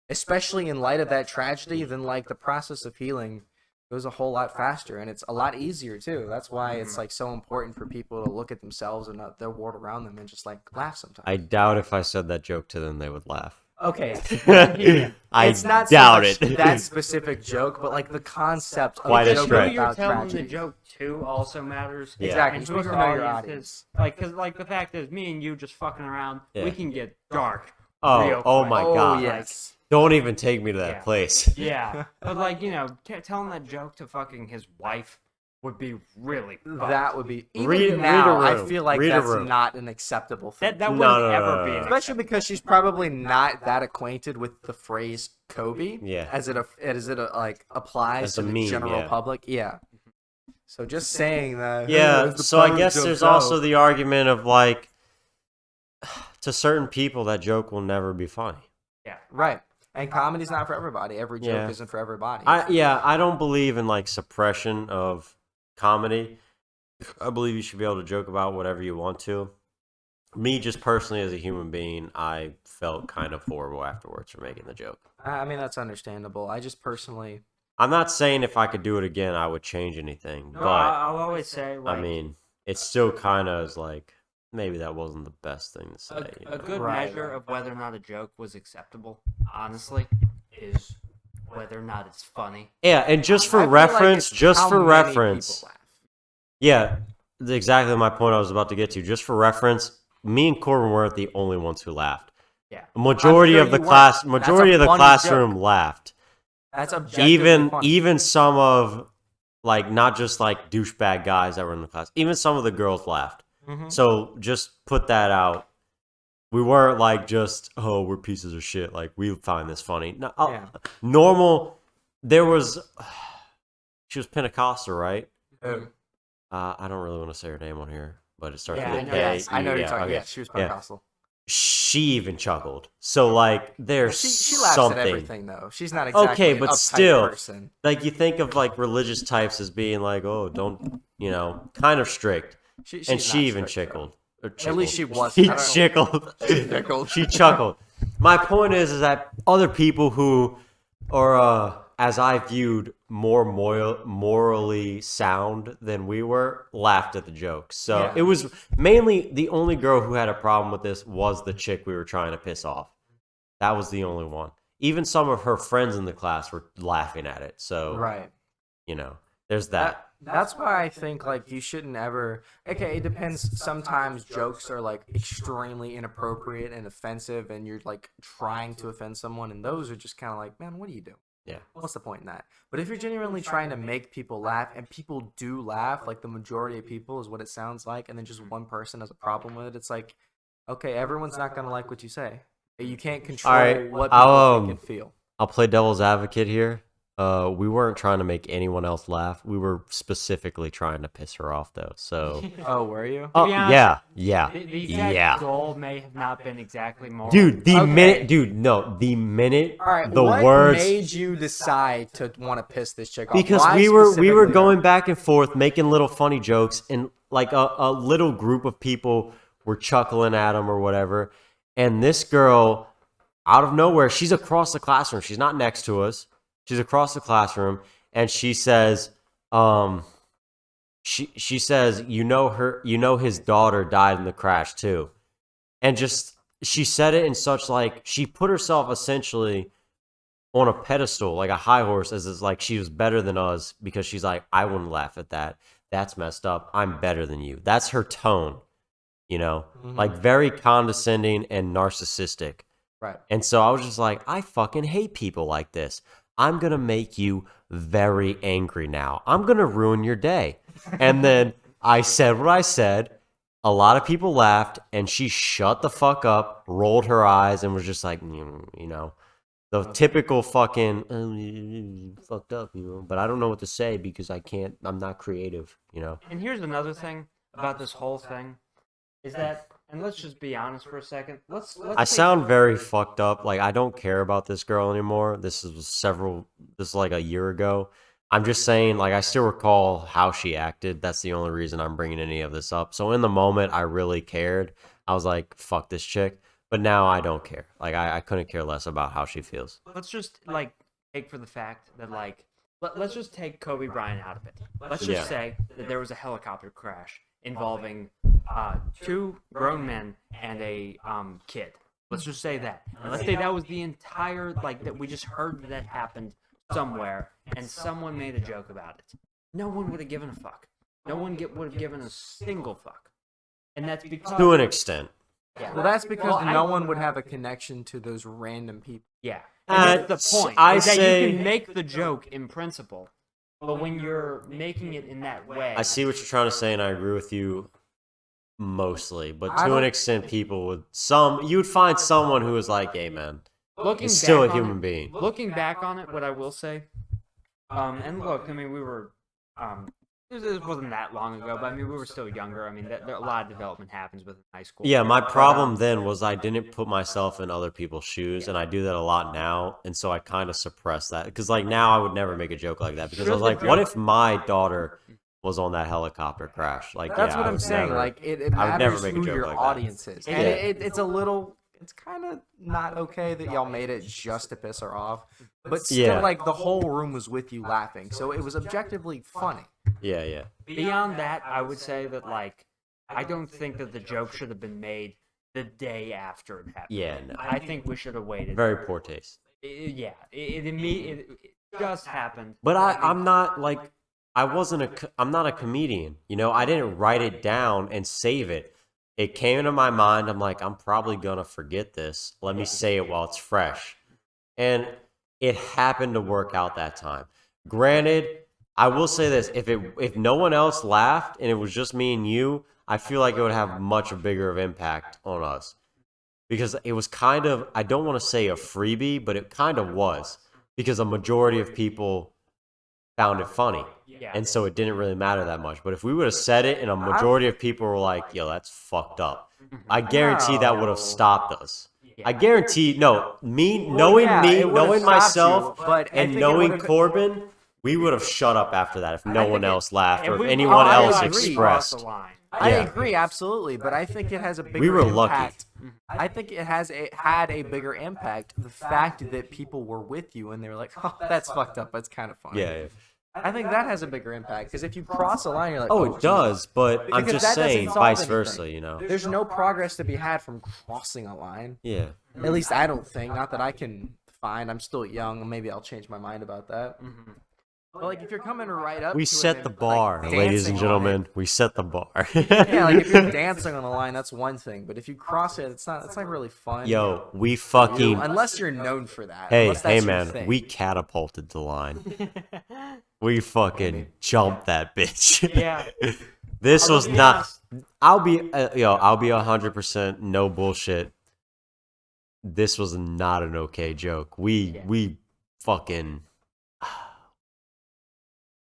especially in light of that tragedy, then like the process of healing goes a whole lot faster, and it's a lot easier too. That's why it's like so important for people to look at themselves and not their world around them and just like laugh sometimes. I doubt if I said that joke to them, they would laugh. Okay, I it's not doubt so much it. that specific joke, but like the concept of Quite a a joke stretch. who you're about telling tragedy. the joke to also matters. Yeah. Exactly. And You're who supposed to know your audience audience. is. Like, because like the fact is, me and you just fucking around, Yeah. we can get dark. Oh, real oh quick. my Oh god. yes. Don't even take me to that Yeah. place. Yeah, but like telling that joke to fucking his wife would be really fucked. That would be even Read- read now. a I room. feel like Read a that's room. not an acceptable thing. that No, wouldn't no, ever no, be no. an Especially because she's probably not that acquainted with the phrase Kobe. Yeah. As it like applies As to a the meme, general yeah. public. Yeah. So just saying that. Yeah, "Hey, the so I pirate guess joke's there's out." also the argument of like, to certain people, that joke will never be funny. Right. And comedy's not for everybody. Every joke Yeah. isn't for everybody. I don't believe in like suppression of comedy. I believe you should be able to joke about whatever you want to. Me, just personally as a human being, I felt kind of horrible afterwards for making the joke. I mean, that's understandable. I just personally. I'm not saying if I could do it again, I would change anything, No, but I'll always say, like, I mean, it still kind of is like maybe that wasn't the best thing to say. you a know? good Right, measure right. of whether or not a joke was acceptable, honestly, is whether or not it's funny. Yeah, and just for I feel like reference, it's just how for many reference, people laugh. yeah, exactly my point I was about to get to. Just for reference, me and Corbin weren't the only ones who laughed. Yeah. A majority sure of the you class, weren't. That's majority a of the funny classroom joke. laughed. That's objectively funny. Even some of like not just like douchebag guys that were in the class. Even some of the girls laughed. Mhm. So just put that out. We weren't like just we're pieces of shit. Like we find this funny. No, Yeah. normal. There was she was Pentecostal, right? Who? I don't really want to say her name on here, but it starts Yeah, with I a know. K. Yes, I know yeah, you're talking. okay. Yeah, she was Yeah. Pentecostal. She even chuckled. So like there's She laughs something. at everything though. She's not exactly Okay, an but uptight still, person. like you think of like religious types as being like, oh, don't kind of strict, She's and she not even strict, though. chuckled. Or At least she chuckled. was. She I don't know. chuckled. Chuckled. She chuckled. My point is that other people who are, as I viewed, more morally sound than we were, laughed at the joke. So Yeah. it was mainly the only girl who had a problem with this was the chick we were trying to piss off. That was the only one. Even some of her friends in the class were laughing at it. So, Right. there's that. That's why I think like you shouldn't ever. Okay, it depends. Sometimes jokes are like extremely inappropriate and offensive, and you're like trying to offend someone, and those are just kind of like, man, what are you doing? Yeah. What's the point in that? But if you're genuinely trying to make people laugh, and people do laugh, like the majority of people is what it sounds like, and then just one person has a problem with it, it's like, okay, everyone's not gonna like what you say. You can't control right, what people think and feel. I'll play devil's advocate here. We weren't trying to make anyone else laugh. We were specifically trying to piss her off, though. So, Oh, were you? oh be honest, yeah, The exact yeah. goal may have not been exactly more. Dude, the Okay. minute, dude, no, the minute All right. the what words, made you decide to want to piss this chick off? because Why we were specifically going her? back and forth, making little funny jokes, and like a little group of people were chuckling at him or whatever, and this girl, out of nowhere, she's across the classroom. She's not next to us. She's across the classroom, and she says, she says, his daughter died in the crash too, and just she said it in such like she put herself essentially on a pedestal, like a high horse, as is like she was better than us because she's like, I wouldn't laugh at that. That's messed up. I'm better than you. That's her tone, like very condescending and narcissistic. Right. And so I was just like, I fucking hate people like this. I'm going to make you very angry now. I'm going to ruin your day. And then I said what I said. A lot of people laughed, and she shut the fuck up, rolled her eyes, and was just like, the typical fucking fucked up, But I don't know what to say because I'm not creative, And here's another thing about this whole thing is that, and let's just be honest for a second. Let's I sound very fucked up. Like, I don't care about this girl anymore. This is like a year ago. I'm just saying, like, I still recall how she acted. That's the only reason I'm bringing any of this up. So in the moment, I really cared. I was like, fuck this chick. But now I don't care. Like, I couldn't care less about how she feels. let's just like take for the fact that like let's just take Kobe Bryant out of it. Let's just Yeah. say that there was a helicopter crash involving two grown men and a kid. Let's just say that. And let's say that was the entire like that we just heard that happened somewhere, and someone made a joke about it. No one would have given a fuck. No one would have given a single fuck. And that's because To an extent. yeah. Well, that's because Well, no one would have a connection to those random people. Yeah. And that's the point. I is that say- you can make the joke in principle, but when you're making it in that way, I see what you're trying to say, and I agree with you mostly. But I to an don't- extent, people would you would find someone who was like, hey, man, looking he's still a back on human it- being. Looking back on it, what I will say, and look, I mean, we were, this wasn't that long ago, but I mean, we were still younger. I mean, a lot of development happens within high school. Yeah, my But, problem then was I didn't put myself in other people's shoes, and I do that a lot now, and so I kind of suppress that because, like, now I would never make a joke like that because I was like, what if my daughter was on that helicopter crash? Like, That's yeah, what I I'm would saying. never- Like it I would never matters make a who joke your like that. audience is, and Yeah. it's a little. It's kind of not okay that y'all made it just to piss her off, but still, Yeah. like the whole room was with you laughing, so it was objectively funny. yeah. Beyond that, I would say that like, I don't think that the joke should have been made the day after it happened. Yeah, no. I think we should have waited. Very poor taste. Yeah, it just happened. But I'm not like I'm not a comedian. I didn't write it down and save it. It came into my mind. I'm like, I'm probably gonna forget this. Let me say it while it's fresh. And it happened to work out that time. Granted, I will say this: if no one else laughed and it was just me and you, I feel like it would have much bigger of impact on us. Because it was kind of, I don't want to say a freebie, but it kind of was. Because a majority of people found it funny. Yeah. And so it didn't really matter that much. But if we would have said it and a majority of people were like, yo, that's fucked up, I guarantee that would have stopped us. I guarantee, knowing yeah, me, it would've knowing stopped myself, you, but I and think it knowing would've- Corbin, we would have shut up after that if no one else laughed or if we- anyone I else agree. expressed. I Yeah. agree, absolutely, but I think it has a bigger We were lucky. impact. I think it had a bigger impact. The fact that people were with you and they were like, "Oh, that's fucked up. That's kind of funny." Yeah. I think that has a bigger impact because if you cross a line, you're like, Oh, Jesus. it does, but I'm Because just that doesn't saying solve vice anything. versa, There's no progress to be had from crossing a line. Yeah. At least I don't think. Not that I can find. I'm still young. Maybe I'll change my mind about that. But like if you're coming right up, We to it set and, the like, bar, ladies dancing and on gentlemen. We set the bar. yeah, like if you're dancing on the line, that's one thing. But if you cross it, it's not. It's not really fun. Yo, we You- fucking. unless you're known for that. Hey, unless hey, that's your man. thing. We catapulted the line. We fucking jumped that bitch. Yeah. This was Let's be not. honest. I'll be, I'll be 100% no bullshit. This was not an okay joke. We fucking.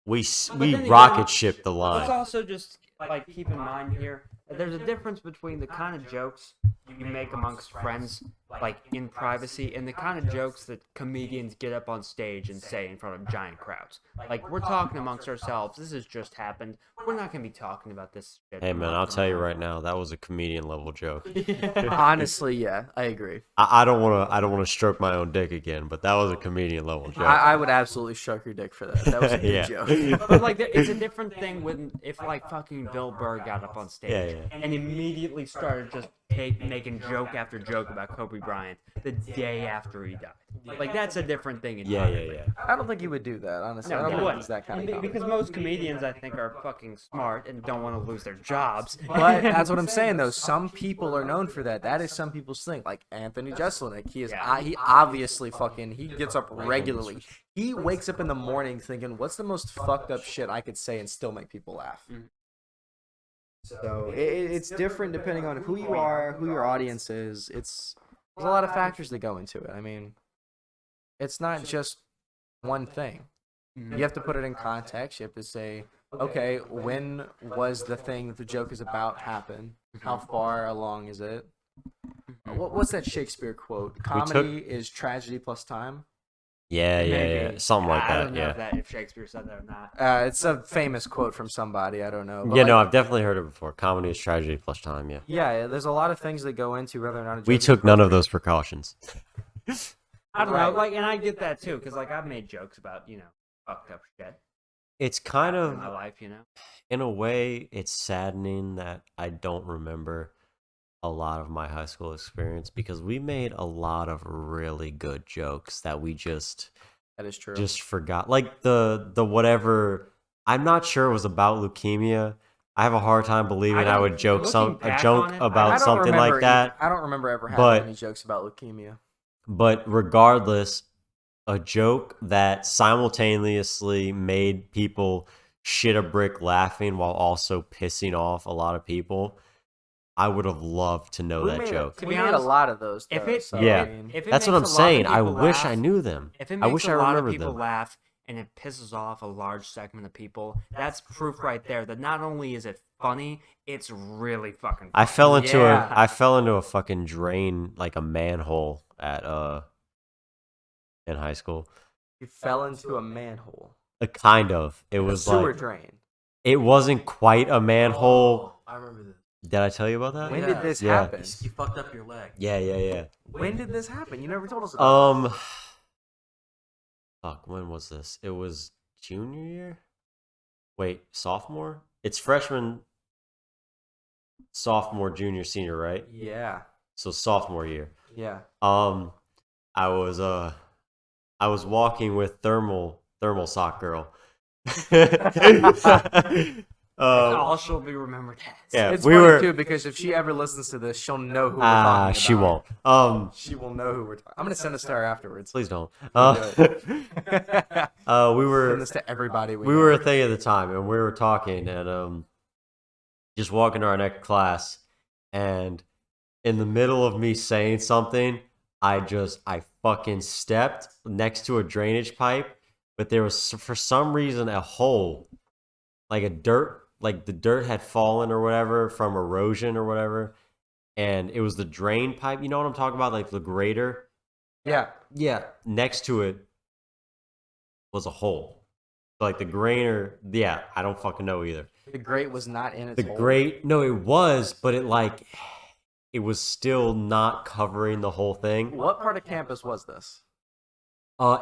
We But then again, rocket shipped the Let's line. also just like keep in mind here that there's a difference between the kind of jokes you make amongst friends, like in privacy, and the kind of jokes that comedians get up on stage and say in front of giant crowds. Like we're talking amongst ourselves. This has just happened. We're not gonna be talking about this shit. Hey man, I'll tell you right now, that was a comedian level joke. Honestly, yeah, I agree. I don't wanna stroke my own dick again, but that was a comedian level joke. I would absolutely stroke your dick for that. That was a good Yeah. joke. But like, it's a different thing when if like fucking Bill Burr got up on stage Yeah. and immediately started just making joke after joke about Kobe Bryant the day after he died. Like that's a different thing. Entirely. Yeah. I don't think he would do that, honestly. I No, don't he think wouldn't. he's that kind of comic. Because most comedians, I think, are fucking smart and don't want to lose their jobs. But that's what I'm saying, though. Some people are known for that. That is some people's thing. Like Anthony Jeselnik, he is. Yeah. He obviously fucking. He gets up regularly. He wakes up in the morning thinking, "What's the most fucked up shit I could say and still make people laugh?" So it's different depending on who you are, who your audience is. There's a lot of factors that go into it. I mean, it's not just one thing. You have to put it in context. You have to say, okay, when was the thing that the joke is about happen? How far along is it? What's that Shakespeare quote? Comedy is tragedy plus time. Yeah. Maybe. Something like I that, don't know yeah. if Shakespeare said that or not. It's a famous quote from somebody. I don't know. But Yeah, no, like, I've definitely heard it before. Comedy is tragedy plus time, yeah. yeah, there's a lot of things that go into whether or not a joke We is took none of appropriate. those precautions. I don't know, Right. like, and I get that too, because like I've made jokes about fucked up shit It's kind in my of, life, in a way, it's saddening that I don't remember a lot of my high school experience because we made a lot of really good jokes that we just That is true. forgot. Like the whatever, I'm not sure it was about leukemia. I have a hard time believing I don't- would joke looking a back joke on it, I about don't something remember like that. I don't remember ever having but- any jokes about leukemia. But regardless, a joke that simultaneously made people shit a brick laughing while also pissing off a lot of people. I would have loved to know that joke. To We be made a honest, lot of those. if though, it- so, Yeah. I mean, if it That's what makes I'm a lot of saying. I people wish I laugh- knew them. If it I makes wish a I lot of remembered people them. laugh and it pisses off a large segment of people, that's proof right there that not only is it funny, it's really fucking funny. I fell into Yeah. I fell into a fucking drain, like a manhole at in high school. you fell into a manhole. Kind of. It A was sewer like drain. it wasn't quite a manhole. I remember this. Did I tell you about that? When Yeah. did this Yeah. happen? You fucked up your leg. Yeah. When did this happen? You never told us about Fuck, when was this? It was junior year? Wait, sophomore? It's freshman, sophomore, junior, senior, right? this. Yeah. So sophomore year. Yeah. I was walking with thermal sock girl. all she'll be remembered as. Yeah, It's we funny were. too because if she ever listens to this, she'll know who we're talking about. She won't. She will know who we're talking. I'm gonna send this to her afterwards. Please don't. Don't We were Send this to everybody. we were a thing at the time, and we were talking, and just walking to our next class, and in the middle of me saying something, I fucking stepped next to a drainage pipe, but there was for some reason a hole, like the dirt had fallen or whatever from erosion or whatever, and it was the drain pipe. You know what I'm talking about, like the grater. Yeah. Yeah, next to it was a hole. Like the grainer, yeah, I don't fucking know either. The grate was not in its The hole. grate, no, it was, but it was still not covering the whole thing. What part of campus was this?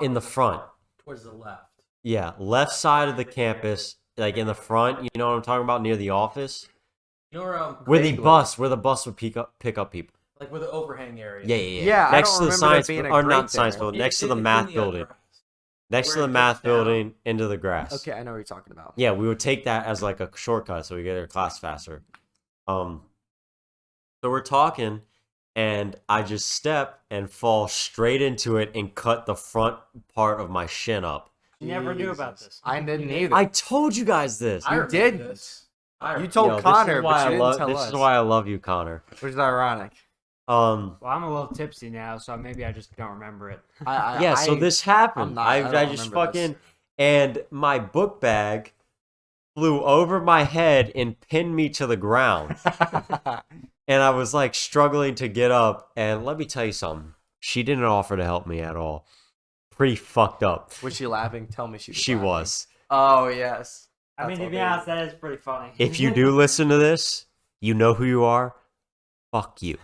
In the front, Towards the left. yeah, left side of the campus, like in the front. You know what I'm talking about, near the office, You know where where the bus would pick up people. like where the overhang area. Yeah. Yeah, I Next don't to the remember science, there being a or grate not science there. building, Yeah, next to the it's in math the building. upper house. next to Where the it math dips down. building into the grass. Okay, I know what you're talking about. Yeah, we would take that as like a shortcut so we get our class faster. So we're talking, and I just step and fall straight into it and cut the front part of my shin up. You never knew about this. I didn't either. I told you guys this. You did. You Yo, told this Connor, is why but you I didn't love, tell this us. is why I love you, Connor. Which is ironic. Well, I'm a little tipsy now, so maybe I just don't remember it. So this happened. I I don't just remember fucking and my book bag flew over my head and pinned me to the ground. And I was like struggling to get up. And let me tell you something. She didn't offer to help me at all. Pretty fucked up. Was she laughing? Tell me she was. She laughing. was. Oh yes. I mean, to be honest, that is pretty funny. If you do listen to this, you know who you are. Fuck you.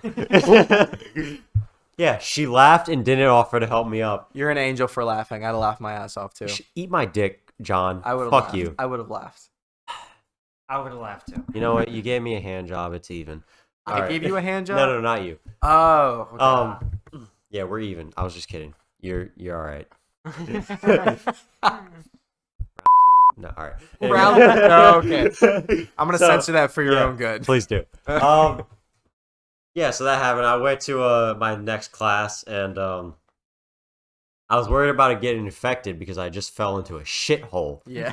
Yeah, she laughed and didn't offer to help me up. You're an angel for laughing. I'd have laughed my ass off too. Eat my dick, John. I would have. Fuck you. I would have laughed. I would have laughed too. You know what? You gave me a hand job. It's even. I All right. gave you a hand job. No, not you. Oh. Okay. Yeah, we're even. I was just kidding. You're all right. No, all right. Round- oh, okay. I'm gonna So, censor that for your yeah, own good. Please do. Yeah, so that happened. I went to my next class, and I was worried about it getting infected because I just fell into a shithole, Yeah.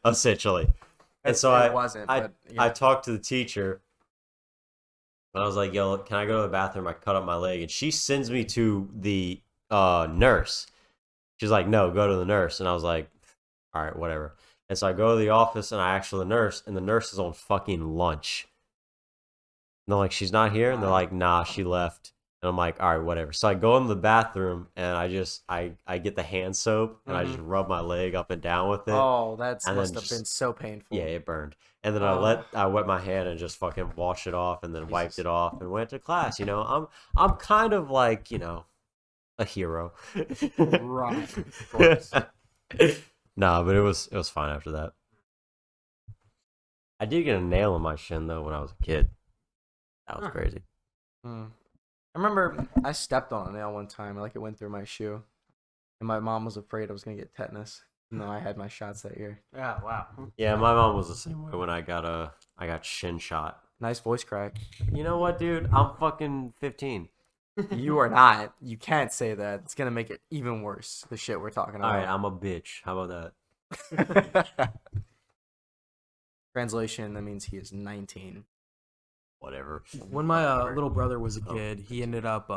essentially. And so It wasn't. I But yeah. I talked to the teacher, and I was like, "Yo, can I go to the bathroom? I cut up my leg," and she sends me to the nurse. She's like, "No, go to the nurse," and I was like, "All right, whatever." And so I go to the office and I ask for the nurse, and the nurse is on fucking lunch. And they're like, "She's not here," and they're like, "Nah, she left." And I'm like, "All right, whatever." So I go in the bathroom and I get the hand soap and I just rub my leg up and down with it. Oh, that and must then have just- been so painful. Yeah, it burned. And then Oh. I wet my hand and just fucking washed it off and then wiped it off and went to class. You know, I'm kind of like, you know, a hero. Right. Of course. Nah, but it was fine after that. I did get a nail in my shin though when I was a kid. That was crazy. Mm. I remember I stepped on a nail one time, like it went through my shoe, and my mom was afraid I was gonna get tetanus. No, I had my shots that year. Yeah, wow. Yeah, my mom was the same way when I got shin shot. Nice voice crack. You know what, dude? I'm fucking 15. You are not. You can't say that. It's gonna make it even worse. The shit we're talking All right, about. I'm a bitch. How about that? Translation, that means he is 19. Whatever. When my little brother was a kid, he ended up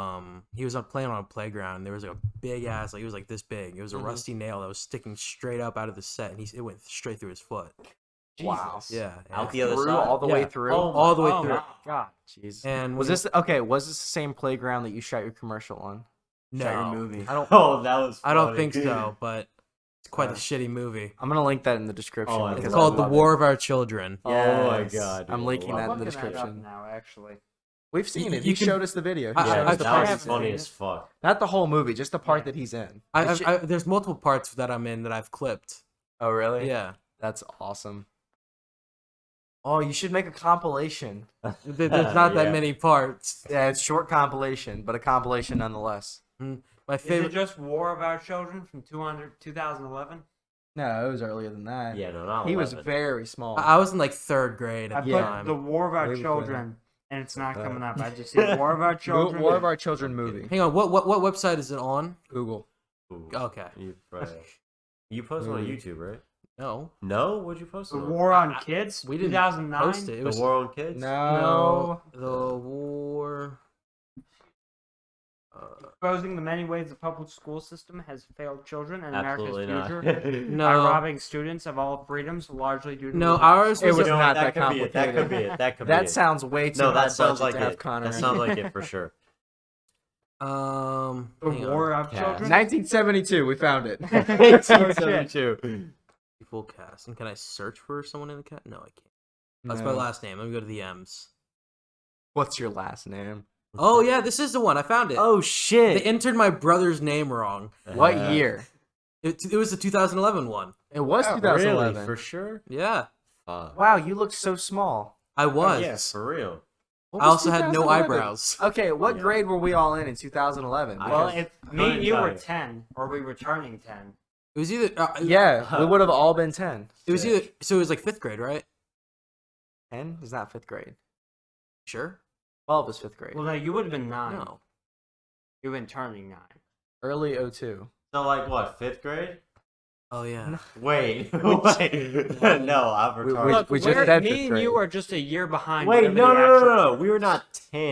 he was playing on a playground. And there was like a big ass, like it was like this big. It was a rusty nail that was sticking straight up out of the set, and it went straight through his foot. Wow. Yeah, Out the other Through, side. all the way Yeah. through. all the way through. My God. Jeez. And Was when- this okay? Was this the same playground that you shot your commercial on? Shot your No, movie. I don't. Oh, that was. I don't funny. think so, but it's quite a shitty movie. I'm gonna link that in the description. Oh, I because It's I called The love War of Our Children. Oh my Yes. God, dude, I'm I linking love that it. in the Looking that up description. now, actually. We've seen it. You He can- showed us the video. He I- showed Yeah, us the that part. was funny as fuck. Not the whole movie, just the part that he's in. There's multiple parts that I'm in that I've clipped. Oh, really? Yeah, That's awesome. Oh, you should make a compilation. there's not that Yeah. many parts. Yeah, it's short compilation, but a compilation nonetheless. My Is it favorite. just War of Our Children from 2011? No, it was earlier than that. Yeah, no, not He was 11. very small. I was in like third grade I at the put time. the War of Our Way before Children, and it's not coming up. I just see War of Our Children. War of Our Children movie. Hang on, what website is it on? Google. Ooh. Okay. You posted on YouTube, right? No, No, what'd you post The on? War on Kids. we didn't 2009. post it. It The was War on Kids. No. the war. Exposing the many ways the public school system has failed children and Absolutely America's not. future No, by robbing students of all freedoms, largely due to no, religion. ours It was. was You know not what, that could be it. That could be complicated. it. That could be That it. sounds way too No, high that sounds budget like to have it. Connor That in. sounds like it for sure. The hang on. War of Cast. Children. 1972, we found it. 1872. Full cast. And can I search for someone in the cat? No, I can't. That's my No. last name. Let me go to the M's. What's your last name? Oh yeah, this is the one. I found it. Oh They shit! entered my brother's name wrong. What year? It was the 2011 one. It was Oh, 2011. really? For sure. Yeah, Wow, you look so small. I was. Yeah, for real. What I was also had no 2011? eyebrows. Okay, what Yeah. grade were we all in 2011? I Well, was- if I me and you were couldn't 10, or we were turning 10, It was either Yeah, we would have all been 10. It was either so it was like 5th grade, right? 10 is not 5th grade. Sure. 12 is 5th grade. Well, no, you would have been 9. No. You would have been turning 9. Early 02. So like what? 5th grade? Oh yeah. Wait, wait. No, I'm retarded. Look, we just we're- said me 5th and grade. you are just a year behind. Wait, whatever no, the no, no, actual- no, no. We were not 10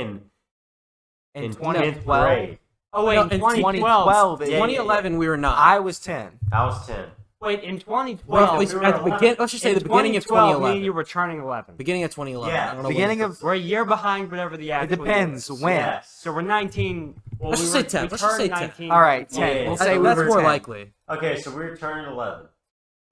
in In 10th 2012. grade. Oh wait, No, in in 2012. Yeah, 2011 we were not. I was 10. I was 10. Wait, in 2012. Well, at least we were at the 11. begin. Let's just say the beginning of 2012, me 2011. and you were turning 11. Beginning of 2011. Yeah, I don't know what beginning it's- of. We're a year behind whatever the It actual. depends year is. when. Yes. So we're 19. Well, Let's we just say were- 10. we Let's just turned say 10. 19. All right, 10. Yeah, We'll yeah. say we that's were more 10. likely. Okay, so we were turning 11.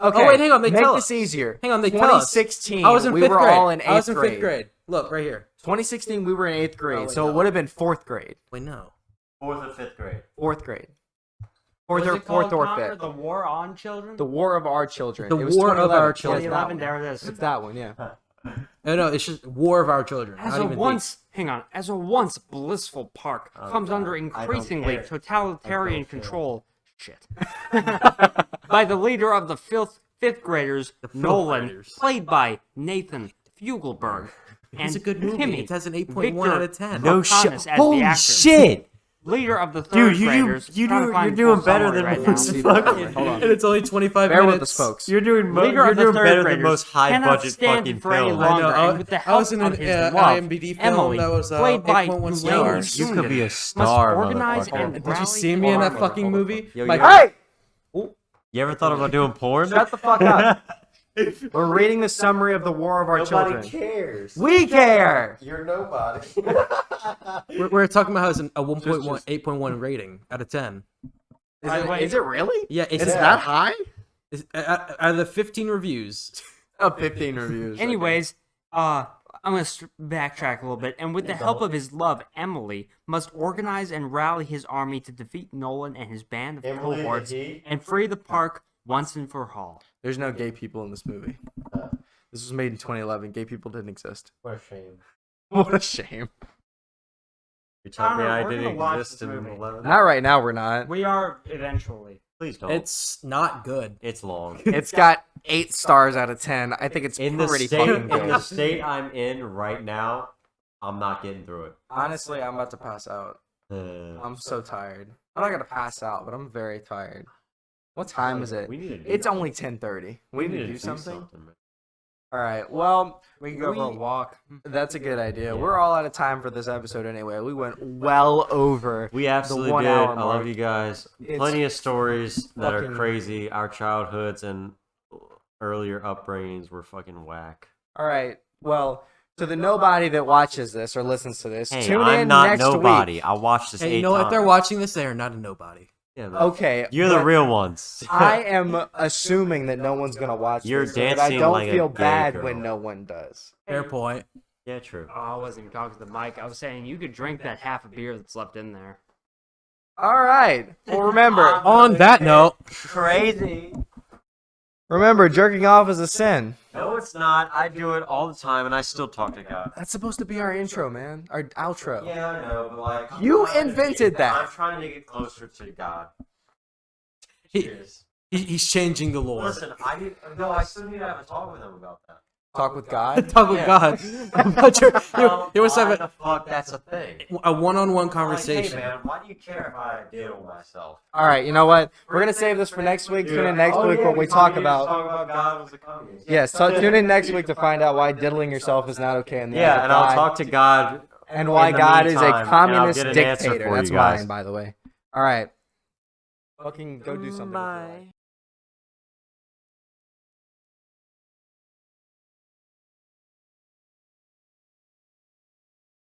Okay. wait, hang on, they Make tell this us. easier. Hang on, they tell us. 2016. I was in we 5th were grade. all in 8th I was in grade. 5th grade. Look right here. 2016, we were in 8th grade, wait, so no. it would have been 4th grade. Wait, no. 4th or 5th grade. 4th grade. What was it Fourth called, or Connor? 5th. The War on Children. The War of Our Children. The It was War of 2011. Our Children. 2011. There it is. It's that one, yeah. No, it's just War of Our Children. As not a even once, hang on, as a once blissful park comes God. under I don't increasingly care. totalitarian I don't care. control. Shit. By the leader of the fifth graders, Nolan, graders. played by Nathan Fugelberg. And It's a good movie. Timmy, It has an 8.1 Victor out of 10. No O'Connor shit. as the Holy actor. shit! Leader of the third Dude, graders. you're trying to find doing full better summary than right most now. fucking. Hold on. And it's only 25 Bear minutes. with us, folks. You're doing Leader you're of the doing third better than graders most high cannot budget stand fucking for any films. longer. I know. And with the I help was in of an his wife, IMDb film Emily, that was played by 8.1 Elaine stars. You could be a Must star, organize motherfucker. and Did you rally see me in that his fucking army. movie? Yo, My- you- Hey! You ever thought about doing porn? Shut the fuck up. We're reading the summary of the War of Our Children. cares. We care! You're nobody. We're talking about how it's a 1.1, 8.1 rating out of 10. Is it really? Yeah, It's that high? out of the 15 reviews. Of 15 reviews. Anyways, I'm gonna backtrack a little bit, and with the help of his love, Emily must organize and rally his army to defeat Nolan and his band of Emily the cohorts he? and free the park once and for all. There's no gay people in this movie. This was made in 2011. Gay people didn't exist. What a shame. What a shame. You're telling me Connor, I we're didn't gonna watch exist this in movie. 11? Not right now, we're not. We are eventually. Please don't. It's not good. It's long. It's got 8 stars out of 10. I think it's In the pretty state, fucking in the good. state I'm in right now, I'm not getting through it. Honestly, I'm about to pass out. I'm so tired. I'm not gonna pass out, but I'm very tired. What time is it? We need to do It's only 10:30. We need to do something. something. All right. Well, We can go for a walk. that's a good idea. Yeah. We're all out of time for this episode anyway. We went well over. We absolutely 1 did. hour I mark. love you guys. It's Plenty of stories that are fucking- crazy. Our childhoods and earlier upbringings were fucking whack. All right. Well, to the nobody that watches this or listens to this, Hey, tune I'm in not next nobody. week. I watched this Hey, 8 you know what? times. If they're watching this, they are not a nobody. Yeah, but Okay. you're the but real ones. I am assuming that no one's gonna watch You're this, so that I dancing don't like a feel gay bad girl. when no one does. Fair point. Yeah, true. Oh, I wasn't even talking to the mic. I was saying you could drink that half a beer that's left in there. All right. Well, remember, On that note, Crazy. remember, jerking off is a sin. No, it's not. I do it all the time, and I still talk to God. That's supposed to be our intro, man. Our outro. Yeah, I know, but like You invented that. I'm trying to get closer to God. He- Cheers. he's changing the lore. Listen, I still need to have a talk with him about that. Talk with God. Talk with Yeah. God. But you want to Why have the fuck that's a thing? a one-on-one Like, conversation. hey man, why do you care if I deal with myself? All right. You know what? We're gonna save this for next week. Tune in next week when we talk about. Talk about God was a communist. Yes. Tune in next week to find out why diddling yourself is not okay in the eyes Yeah, of and I'll God, talk to God. and why in the God is meantime, a and I'll communist get an answer dictator. for That's you guys. mine, by the way. All right. Fucking go do something. with your life.